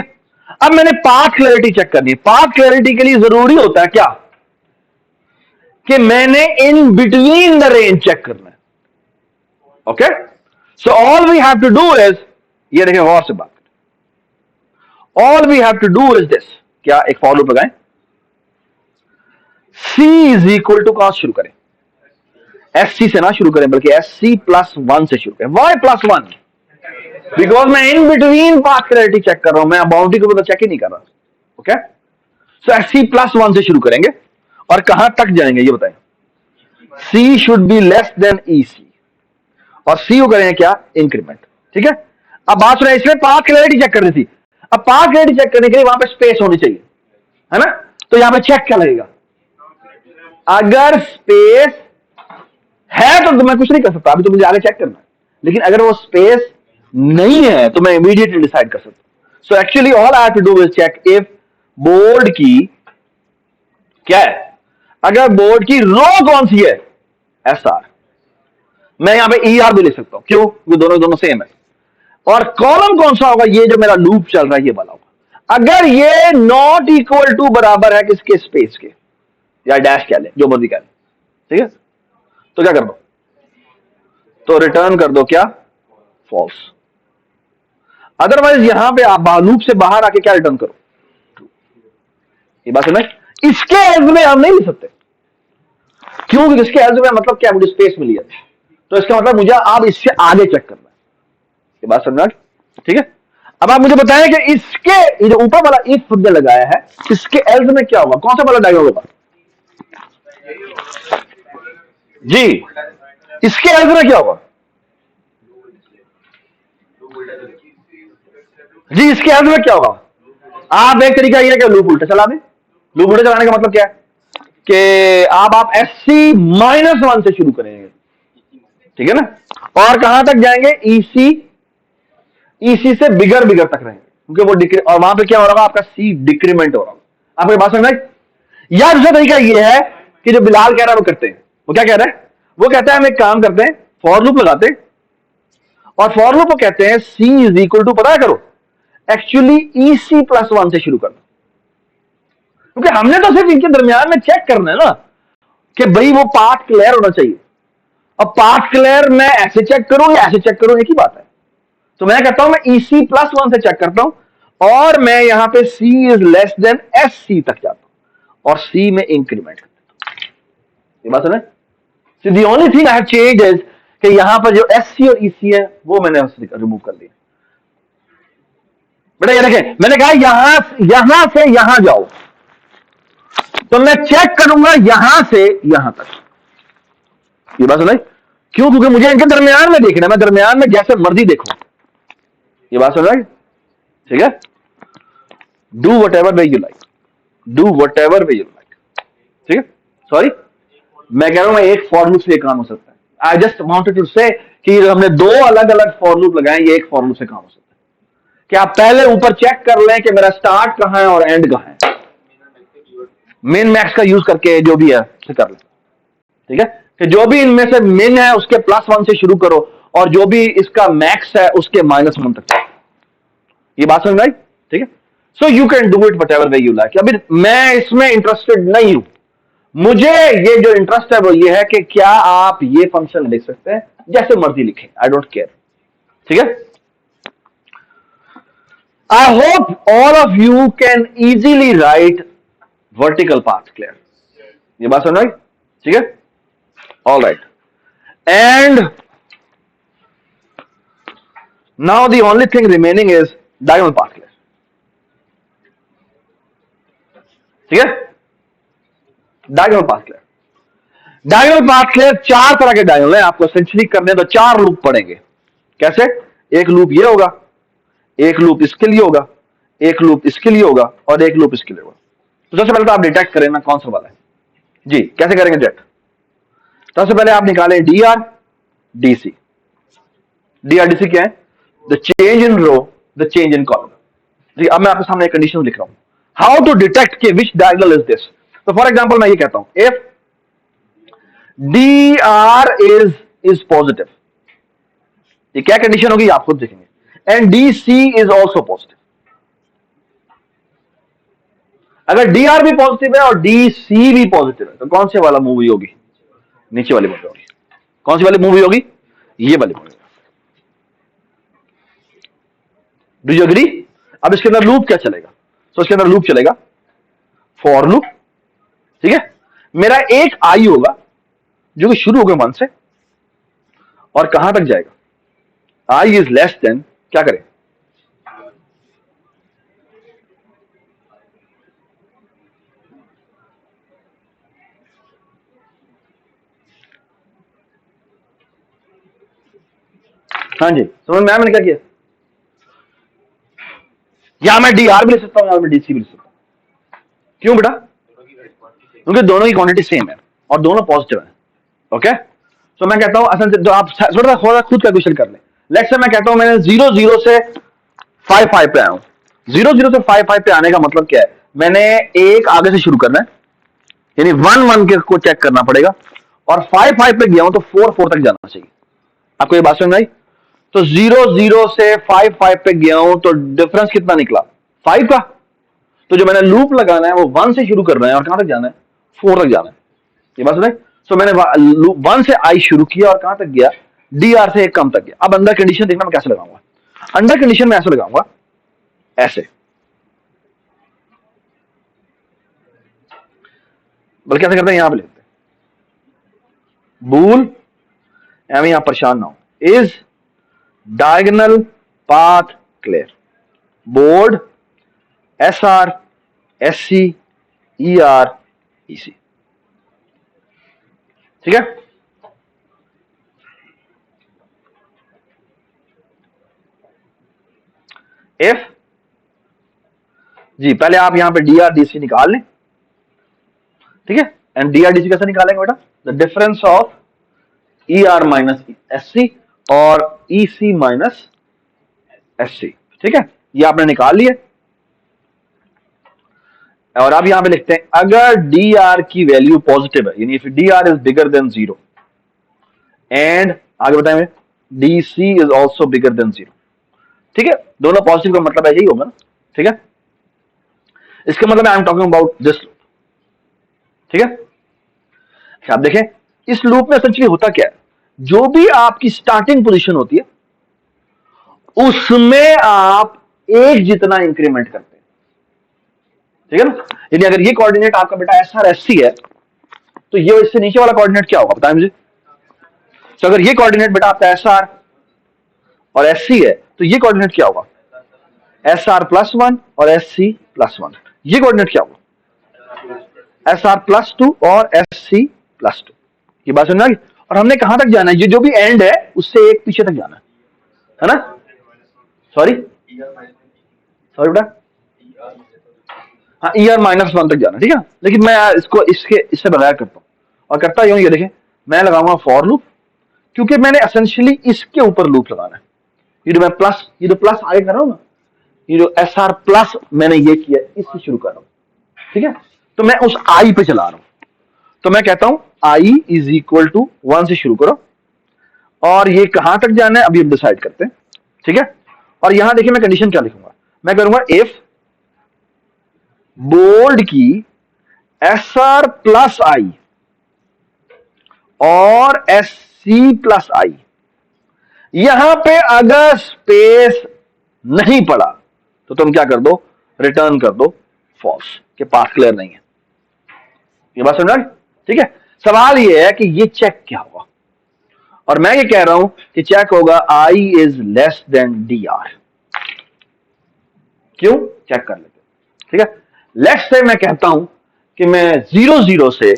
अब मैंने पाथ क्लैरिटी चेक करनी है। पाथ क्लैरिटी के लिए जरूरी होता है क्या? कि मैंने in between the range check करना है। Okay, so all we have to do is, ये देखें गौर से बात, all we have to do is this, क्या एक फॉर लूप लगाएं। C इज इक्वल टू कहां शुरू करें? एस सी से ना शुरू करें, बल्कि एस सी प्लस वन से शुरू करें। Y plus one? बिकॉज मैं in between path clarity check कर रहा हूं, मैं बाउंड्री को तो चेक ही नहीं कर रहा। ओके, सो एस सी प्लस वन से शुरू करेंगे और कहां तक जाएंगे ये बताएं। C should be less than E C, और सी को करेंगे क्या? इंक्रीमेंट। ठीक है, अब बात सुना, इसमें पाथ क्लैरिटी चेक करनी थी। अब पाथ क्लैरिटी चेक करने के लिए वहां पे स्पेस होनी चाहिए, है ना? तो यहां पे चेक क्या लगेगा? अगर स्पेस है तो मैं कुछ नहीं कर सकता, अभी तो मुझे आगे चेक करना है। लेकिन अगर वो स्पेस नहीं है तो मैं इमीडिएटली डिसाइड कर सकता। So actually all I have to do is check if board की क्या है। अगर बोर्ड की रो कौन सी है? S R. मैं यहां पे ई आर भी लिख सकता हूं, क्यों? वो दोनों सेम है। और कॉलम कौन सा होगा? ये जो मेरा लूप चल रहा है ये वाला होगा। अगर ये नॉट इक्वल टू बराबर है किसके? स्पेस के, या डैश कह ले, जो मर्जी कह ले। ठीक है, तो क्या कर दो? तो रिटर्न कर दो क्या? फॉल्स। अदरवाइज यहां पे आप लूप से बाहर आके क्या रिटर्न करो? ये बात समझ? इसके एज में हम नहीं लिख सकते, क्योंकि इसके एज में मतलब क्या? मुझे स्पेस मिली है, तो इसका मतलब मुझे आप इससे आगे चेक करना है। ये बात समझ? ठीक है, अब आप मुझे बताएं कि इसके ये जो ऊपर वाला इफ जो लगाया है, इसके एज में क्या होगा? कौन सा वाला डायग्राम होगा? जी, इसके एज में क्या होगा? जी, इसके एज में क्या होगा? आप एक तरीका यह कि लूप उल्टा चला दें। लूप उल्टा चलाने का मतलब क्या है? कि आप एस सी माइनस वन से शुरू करेंगे, ठीक है ना, और कहां तक जाएंगे? ईसी से बिगर तक रहेंगे, क्योंकि वो और वहां पे क्या हो रहा होगा? आपका सी डिक्रीमेंट हो रहा होगा। आपको बात समझ आई? या दूसरा तरीका ये है कि जो बिलाल कह रहा है वो करते हैं। वो क्या कह रहा है? वो कहता है हम एक काम करते हैं, फॉर लूप लगाते हैं और फॉर लूप को कहते हैं सी इज इक्वल टू, पता करो, actually E C plus one से शुरू करना, क्योंकि हमने तो सिर्फ इनके दरमियान में चेक करना है ना कि भाई वो पाथ क्लियर होना चाहिए। अब पाथ क्लियर मैं ऐसे चेक करूं या ऐसे चेक करूं, एक ही बात है। तो मैं कहता हूं मैं ई सी प्लस वन से चेक करता हूं और मैं यहां पे C is less than S C तक जाता हूं और सी में इंक्रीमेंट करता हूं। ये बात है। So the only thing I have changed is कि यहां पर जो एस सी और ई सी है वो मैंने रिमूव कर दिया। बेटा ये देखें, मैंने कहा यहां से यहां जाओ, तो मैं चेक करूंगा यहां से यहां तक। ये बात सुनाई? क्यों? क्योंकि मुझे इनके दरमियान में देखना है, मैं दरमियान में जैसे मर्जी देखूं। ये बात सुन रहे? ठीक है। Do what ever way you like, do what ever way you like. ठीक है। सॉरी, मैं कह रहा हूं मैं एक फॉर लूप से काम हो सकता है। आई जस्ट वांटेड टू से कि हमने दो अलग अलग फॉर लूप लगाए, ये एक फॉर लूप से काम हो सकता है कि आप पहले ऊपर चेक कर लें कि मेरा स्टार्ट कहां है और एंड कहां है, मिन मैक्स का यूज करके जो भी है से कर लें। ठीक है, कि जो भी इनमें से मिन है उसके प्लस वन से शुरू करो और जो भी इसका मैक्स है उसके माइनस वन तक जाओ। ये बात समझ आई? ठीक है। So you can do it what ever way you like. अभी मैं इसमें इंटरेस्टेड नहीं हूं, मुझे ये जो इंटरेस्ट है वो ये है कि क्या आप ये फंक्शन लिख सकते हैं, जैसे मर्जी लिखें, आई डोंट केयर। ठीक है। I hope all of you can easily right vertical path clear. ये बात सुन रही? ठीक है। All right, and now the only thing remaining is diagonal path clear. ठीक है। Diagonal path clear, diagonal path clear चार तरह के डायगोनल है। आपको एसेंशियली करने तो चार लूप पड़ेंगे। कैसे? एक लूप ये होगा, एक लूप इसके लिए होगा, एक लूप इसके लिए होगा और एक लूप इसके लिए होगा। तो सबसे पहले तो आप डिटेक्ट करें ना कौन सा वाला है जी। कैसे करेंगे डिटेक्ट? सबसे पहले आप निकालें D R D C. D R D C क्या है? The change in row, the change in column. जी, अब मैं आपके सामने एक कंडीशन लिख रहा हूं, हाउ टू डिटेक्ट के विच डायगोनल इज दिस। तो फॉर एग्जांपल मैं ये कहता हूं, if D R is positive, ये क्या कंडीशन होगी आप खुद देखेंगे, and D C is also positive. अगर डी आर भी पॉजिटिव है और डी सी भी पॉजिटिव है तो कौन से वाला मूवी होगी? नीचे वाली मूवी होगी। कौन सी वाली मूवी होगी? ये वाली मूवी। Do you agree? अब इसके अंदर लूप क्या चलेगा? तो इसके अंदर लूप चलेगा फॉर लूप। ठीक है। मेरा एक आई होगा जो कि शुरू होगा 1 से और कहां तक जाएगा? आई इज लेस देन, क्या करें? हाँ जी, समझ में आया मैंने क्या किया? या मैं डी आर भी लिख सकता हूं या मैं डी सी भी लिख सकता हूं। क्यों बेटा? क्योंकि दोनों की क्वांटिटी सेम है और दोनों पॉजिटिव है। ओके, तो मैं कहता हूं असल से जो आप थोड़ा खुद कैलकुलेशन कर लें। लेट्स से मैं कहता हूं मैंने 0 से 5 पे आया हूं। 0 से 5 पे आने का मतलब क्या है? मैंने एक आगे से शुरू करना है, यानी 1 के को चेक करना पड़ेगा और 5 पे गया हूं तो 4 तक जाना चाहिए। आपको ये बात समझ में आई? तो 0 से 5 पे गया हूं तो डिफरेंस कितना निकला? 5 का। तो जो मैंने लूप लगाना है वो 1 से शुरू करना है और कहां तक जाना है? 4 तक जाना है। ये बात सुने? तो मैंने 1 से आई शुरू किया और कहां तक गया? डी आर से एक कम तक गया। अब अंदर कंडीशन देखना मैं कैसे लगाऊंगा। अंडर कंडीशन में ऐसे लगाऊंगा, ऐसे, बल्कि ऐसे करते हैं, यहां पे लिखते हैं बूल, एवं यहां परेशान ना हो, is diagonal path clear, board S R S C E R E C. ठीक है। इफ जी, पहले आप यहां पे डी आर डी सी निकाल लें। ठीक है। And D R D C कैसे निकालेंगे बेटा? The difference of E R minus S C और ई सी माइनस एस सी। ठीक है, ये आपने निकाल लिया। और अब यहां पे लिखते हैं अगर डी आर की वैल्यू पॉजिटिव है, यानी if D R is bigger than 0 and आगे बताएं D C is also bigger than 0। ठीक है, दोनों पॉजिटिव का मतलब है यही होगा ना। ठीक है, इसका मतलब I am talking about this loop. ठीक है, अच्छा आप देखें इस लूप में एसेंशियली होता क्या है, जो भी आपकी स्टार्टिंग पोजीशन होती है उसमें आप एक जितना इंक्रीमेंट करते हैं। ठीक है ना, यानी अगर ये कोऑर्डिनेट आपका बेटा एस आर एस सी है तो ये इससे नीचे वाला कोऑर्डिनेट क्या होगा बताएं मुझे। तो अगर ये कोऑर्डिनेट बेटा आपका एस आर और एस सी है तो ये कोऑर्डिनेट क्या होगा, एस आर प्लस 1 और एस सी प्लस 1। ये कोऑर्डिनेट क्या होगा, एस आर प्लस 2 और एस सी प्लस 2। ये बात समझ आ गई। और हमने कहां तक जाना है, ये जो भी एंड है उससे एक पीछे तक जाना है ना। सॉरी सॉरी बेटा, हाँ ई आर माइनस 1 तक जाना। ठीक है, लेकिन मैं इसको इससे बगैर करता हूं और करता यूं, ये देखें मैं लगाऊंगा फॉर लूप, क्योंकि मैंने एसेंशियली इसके ऊपर लूप लगाना है। ये जो मैं प्लस, ये जो प्लस आगे कर रहा हूं ना, ये जो एस आर प्लस मैंने ये किया इससे शुरू कर रहा हूं। ठीक है, तो मैं उस आई पे चला रहा हूं, तो मैं कहता हूं आई इज इक्वल टू 1 से शुरू करो और ये कहां तक जाना है अभी हम डिसाइड करते हैं। ठीक है, और यहां देखिए मैं कंडीशन क्या लिखूंगा, मैं करूंगा इफ बोल्ड की एस आर प्लस आई और एस सी प्लस आई, यहां पे अगर स्पेस नहीं पड़ा तो तुम क्या कर दो, रिटर्न कर दो फॉल्स, के पाथ क्लियर नहीं है। ये बात समझ। ठीक है, सवाल ये है कि ये चेक क्या होगा, और मैं ये कह रहा हूं कि चेक होगा I is less than D R. क्यों, चेक कर लेते हैं। ठीक है, लेट्स से मैं कहता हूं कि मैं 0 से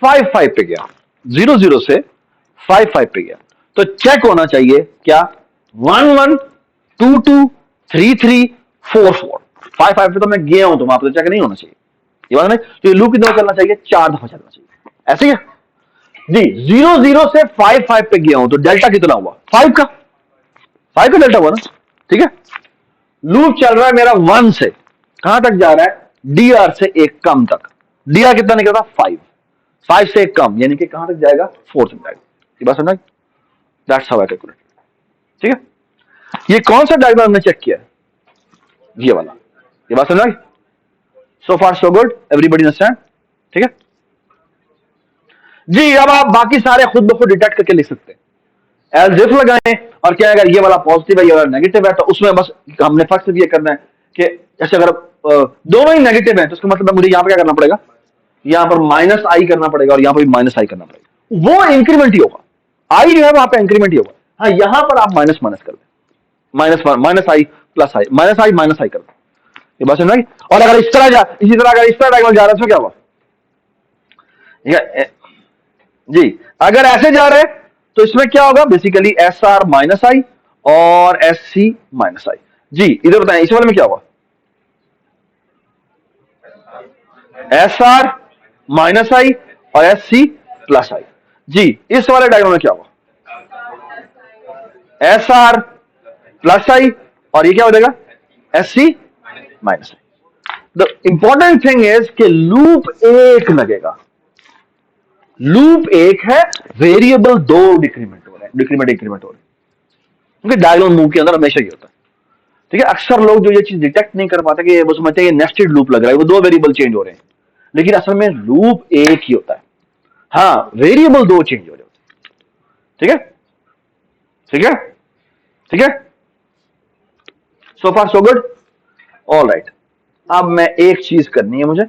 5 पे गया, 0 से 5 पे गया, तो चेक होना चाहिए क्या, 1 1 2 2 3 3 4 4 5 पे तो मैं गया हूं, तो वहां पर चेक नहीं होना चाहिए। ये बात नहीं, तो ये लूप कितना चलना चाहिए, 4 दफा चलना चाहिए। ऐसे ही जी, 0 से 5 पे गया हूं तो डेल्टा कितना हुआ, 5 का, 5 का डेल्टा हुआ ना। ठीक है, लूप चल रहा है मेरा 1 से कहां तक जा रहा है, डी आर से एक कम तक। डी आर कितना निकलता, 5, 5 से एक कम यानी कि कहां तक जाएगा, 4 तक जाएगा। ये बात समझ, दैट्स हाउ आई कैलकुलेट। ठीक है, ये कौन सा डायग्राम हमने चेक किया, ये वाला। ये बात समझ, सो far so good, everybody understand. ठीक है जी, अब आप बाकी सारे खुद ब खुद डिटेक्ट करके लिख सकते हैं, एज इफ लगाएं और क्या, अगर ये वाला पॉजिटिव है ये वाला नेगेटिव है तो उसमें बस हमने फर्क सिर्फ ये करना है कि जैसे अगर दोनों ही नेगेटिव है तो उसका मतलब मुझे यहां पर क्या करना पड़ेगा, यहां पर माइनस आई करना पड़ेगा और यहां पर भी माइनस आई करना पड़ेगा, वो इंक्रीमेंट ही होगा। आई जो है वहां पे इंक्रीमेंट ही होगा। हाँ, यहां पर आप माइनस माइनस कर दें, माइनस आई प्लस आई, माइनस आई कर दें। ये बात समझ। और अगर इस तरह इसी तरह अगर इस तरह डायगोनल जा रहा है तो क्या होगा, जी अगर ऐसे जा रहे हैं तो इसमें क्या होगा, बेसिकली एस आर माइनस आई और एस सी माइनस आई। जी इधर बताएं इस वाले में क्या होगा, एस आर माइनस आई और एस सी प्लस आई। जी इस वाले डायग्राम में क्या होगा, एस आर प्लस आई और ये क्या हो जाएगा, S C minus I. The important thing is कि लूप एक लगेगा, लूप एक है, वेरिएबल दो डिक्रीमेंट हो रहे हैं, डिक्रीमेंट इंक्रीमेंट हो रहे हैं, क्योंकि डायगोनल मूव के अंदर हमेशा ये होता है। ठीक है, अक्सर लोग जो ये चीज डिटेक्ट नहीं कर पाते कि वो समझते हैं नेस्टेड लूप लग रहा है, वो दो वेरिएबल चेंज हो रहे हैं, लेकिन असल में लूप एक ही होता है। हाँ, वेरिएबल दो चेंज हो रहे होते हैं। ठीक है, ठीक है, ठीक है, so far so good, all right. अब मैं एक चीज करनी है मुझे,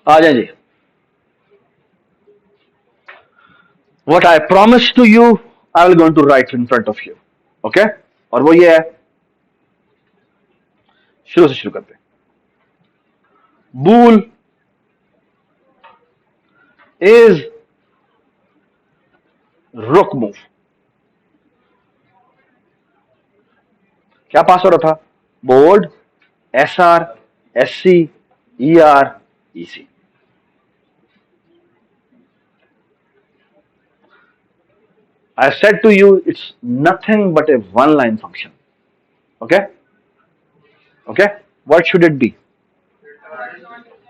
आ जाए जी। What I promised to you, I will going to write in front of you. Okay? और वो ये है, शुरू से शुरू करते हैं। Bool is rook move. क्या पास हो रहा था, bold S R S C E R E C. I said to you, it's nothing but a one line function. Okay? Okay? What should it be?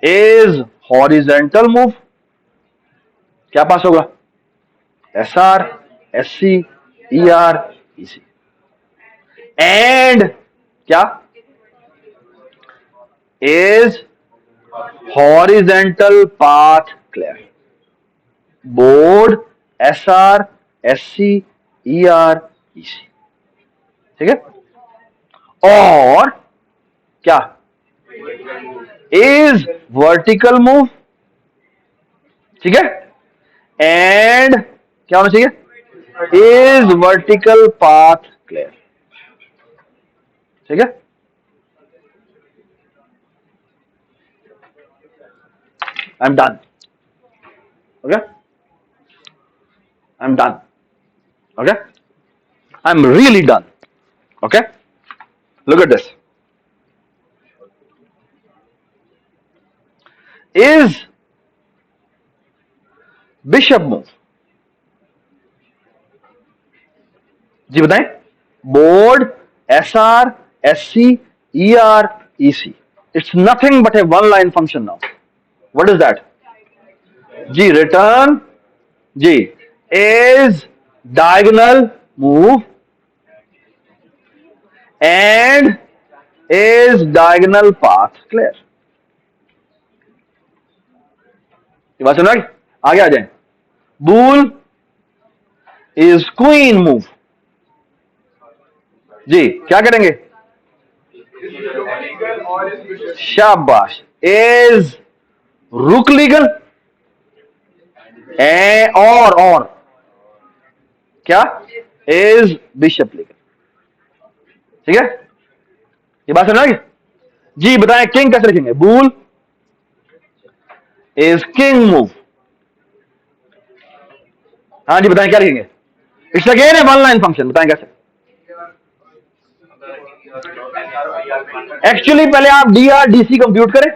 Is horizontal move? क्या पास होगा? SR, SC, ER, EC. And क्या? Is horizontal path clear? Board, SR, SC, ER, EC. ठीक है? और क्या? Is vertical move? ठीक है? And क्या होना चाहिए? Is vertical path clear. ठीक है? I am done. Okay, I am done. Okay, I am really done. Okay, look at this. Is bishop move? जी बताएं. Board, SR, SC, ER, EC. It's nothing but a one line function now. What is that? G return. G is diagonal move and is diagonal path clear. ये बात सुना? आगे आ जाए. Bull is queen move. जी क्या करेंगे? illegal or is bishop? शाबाश. Is rook legal? और क्या? Is bishop legal. ठीक है? ये बात सुना? जी बताएं किंग कैसे लिखेंगे? Bull is king move. हाँ जी बताएं क्या लिखेंगे? It's again A one line function. बताएं कैसे? एक्चुअली पहले आप DRDC कंप्यूट करें.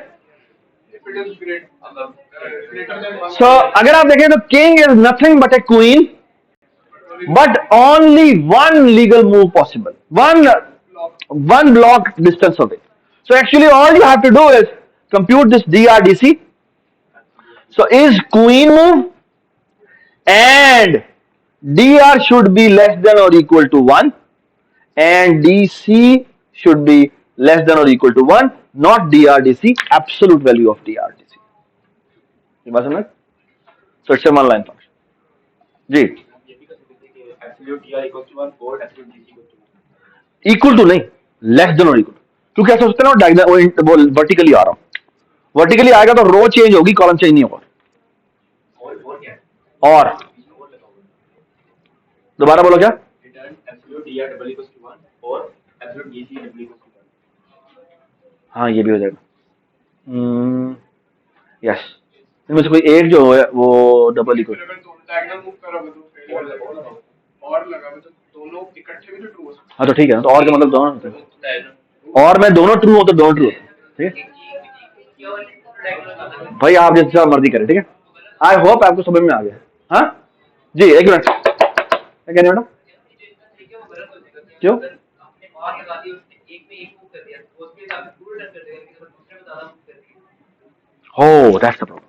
If it is greater than one. सो अगर आप देखें तो king is nothing but A queen, but only one legal move possible, one block distance away. So actually all you have to do is compute this DRDC. So is queen move and DR should be less than or equal to 1 and DC should be less than or equal to 1, not DRDC, absolute value of DRDC. ये बात समझ? So it's a one line function. G absolute DR equals to 1 or absolute DC equals to 1. Equal to नहीं, less than और equal. क्योंकि ऐसा सोचते हैं ना वो वर्टिकली आ रहा हूं. वर्टिकली आएगा तो रो चेंज होगी, कॉलम चेंज नहीं होगा. और क्या है? और और लगाओ. दोबारा बोलो क्या? Return absolute DR double equals to 1 or absolute DC double equals to 1. हाँ ये भी हो जाएगा. यस, इनमें से कोई एक जो है वो डबल इक्वल. अगर तुम diagonal move करोगे तो failure लगेगा. और लगाओगे तो दोनों इकट्ठे भी तो true हो सकते हाँ तो ठीक है ना, तो और का मतलब दोनों होते हैं. Diagonal. और मैं दोनों ट्रू हो तो दोनों ट्रू होते हैं. ठीक है भाई, आप जैसा मर्जी करें. ठीक है, आई होप आपको समझ में आ गया. हाँ जी, एक मिनट. क्या कहने मैडम? क्यों? हो दैट्स द प्रॉब्लम.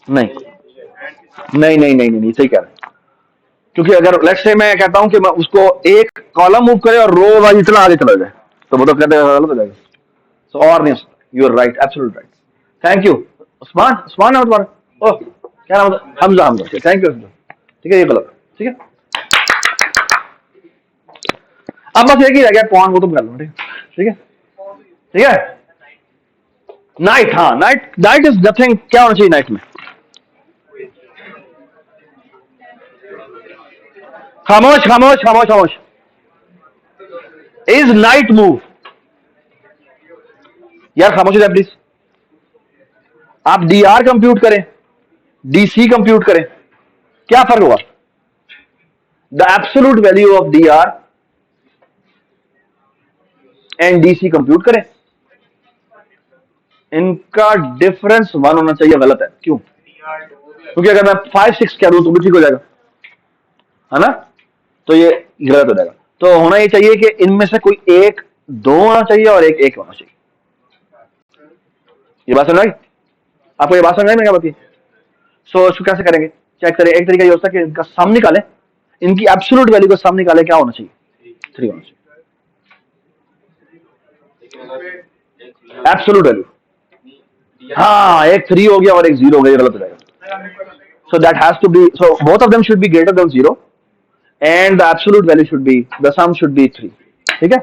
नहीं नहीं नहीं नहीं नहीं, सही कह रहे हैं. क्योंकि अगर लेट्स से मैं कहता हूं कि मैं उसको एक कॉलम मूव करे और रो वाइज इतना आगे चला जाए तो वो तो कहते हैं गलत हो जाएगा. सो और नहीं, you are right, absolute right. Thank you. Usman, Usman नाम तुम्हारा? ओह क्या नाम है? हमजा. Hamza, thank you. ठीक है, ये गलत. ठीक है, अब बस एक ही रह गया पॉइंट, वो तुम कर लो. ठीक है, ठीक है. नाइट, हाँ नाइट. Night is nothing. क्या होना चाहिए नाइट में? खामोश खामोश खामोश खामोश. Is night move? यार खामोश हो जाए प्लीज. आप DR कंप्यूट करें, DC कंप्यूट करें, क्या फर्क हुआ? The absolute value of DR and DC compute करें, इनका डिफरेंस 1 होना चाहिए. गलत है. क्यों? DR क्योंकि अगर मैं 5 6 कह दूं तो भी ठीक हो जाएगा, है ना? तो ये गलत हो जाएगा। तो होना ये चाहिए कि इनमें से कोई एक 2 होना चाहिए और एक 1 होना चाहिए। ये बात समझ आई? आपको ये बात समझ आई मैं क्या बताती? सो इसको कैसे करेंगे? चेक करें। एक तरीका ये होता है कि इनका सम निकालें, इनकी एब्सोल्यूट वैल्यू का सम निकालें, क्या होना चाहिए? 3 होना चाहिए, लेकिन अगर एक एब्सोल्यूट वैल्यू। दिया हाँ, एक 3 हो गया और एक 0 हो गया, ये गलत हो जाएगा। So that has to be, so both of them should be greater than 0 and the absolute value should be, the sum should be 3। ठीक है?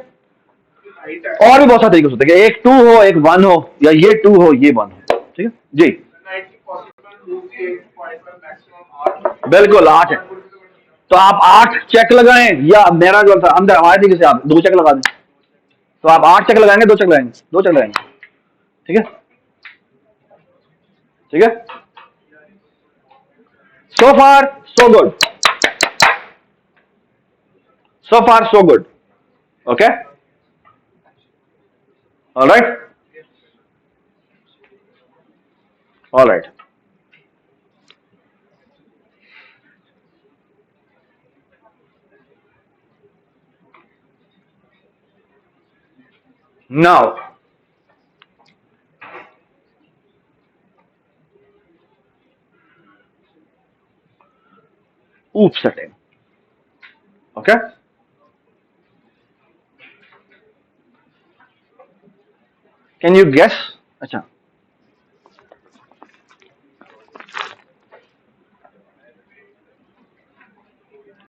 हाइट है और भी बहुत सारे तरीके हो सकते हैं कि एक 2 हो, एक 1 हो, या ये 2 हो, ये 1 हो। ठीक है जी, 90 पॉसिबल मूव की एक पॉइंट पर मैक्सिमम 8 बिल्कुल 8 है। तो आप 8 चेक लगाएं, या मेरा जो था अंदर हमारे तरीके से आप 2 चेक लगा दें। तो आप 8 चेक लगाएंगे, 2 चेक लगाएंगे, 2 चेक लगाएंगे। ठीक है? ठीक है? So far so good, so far so good, okay, all right, all right. Now oops setting, okay, can you guess? अच्छा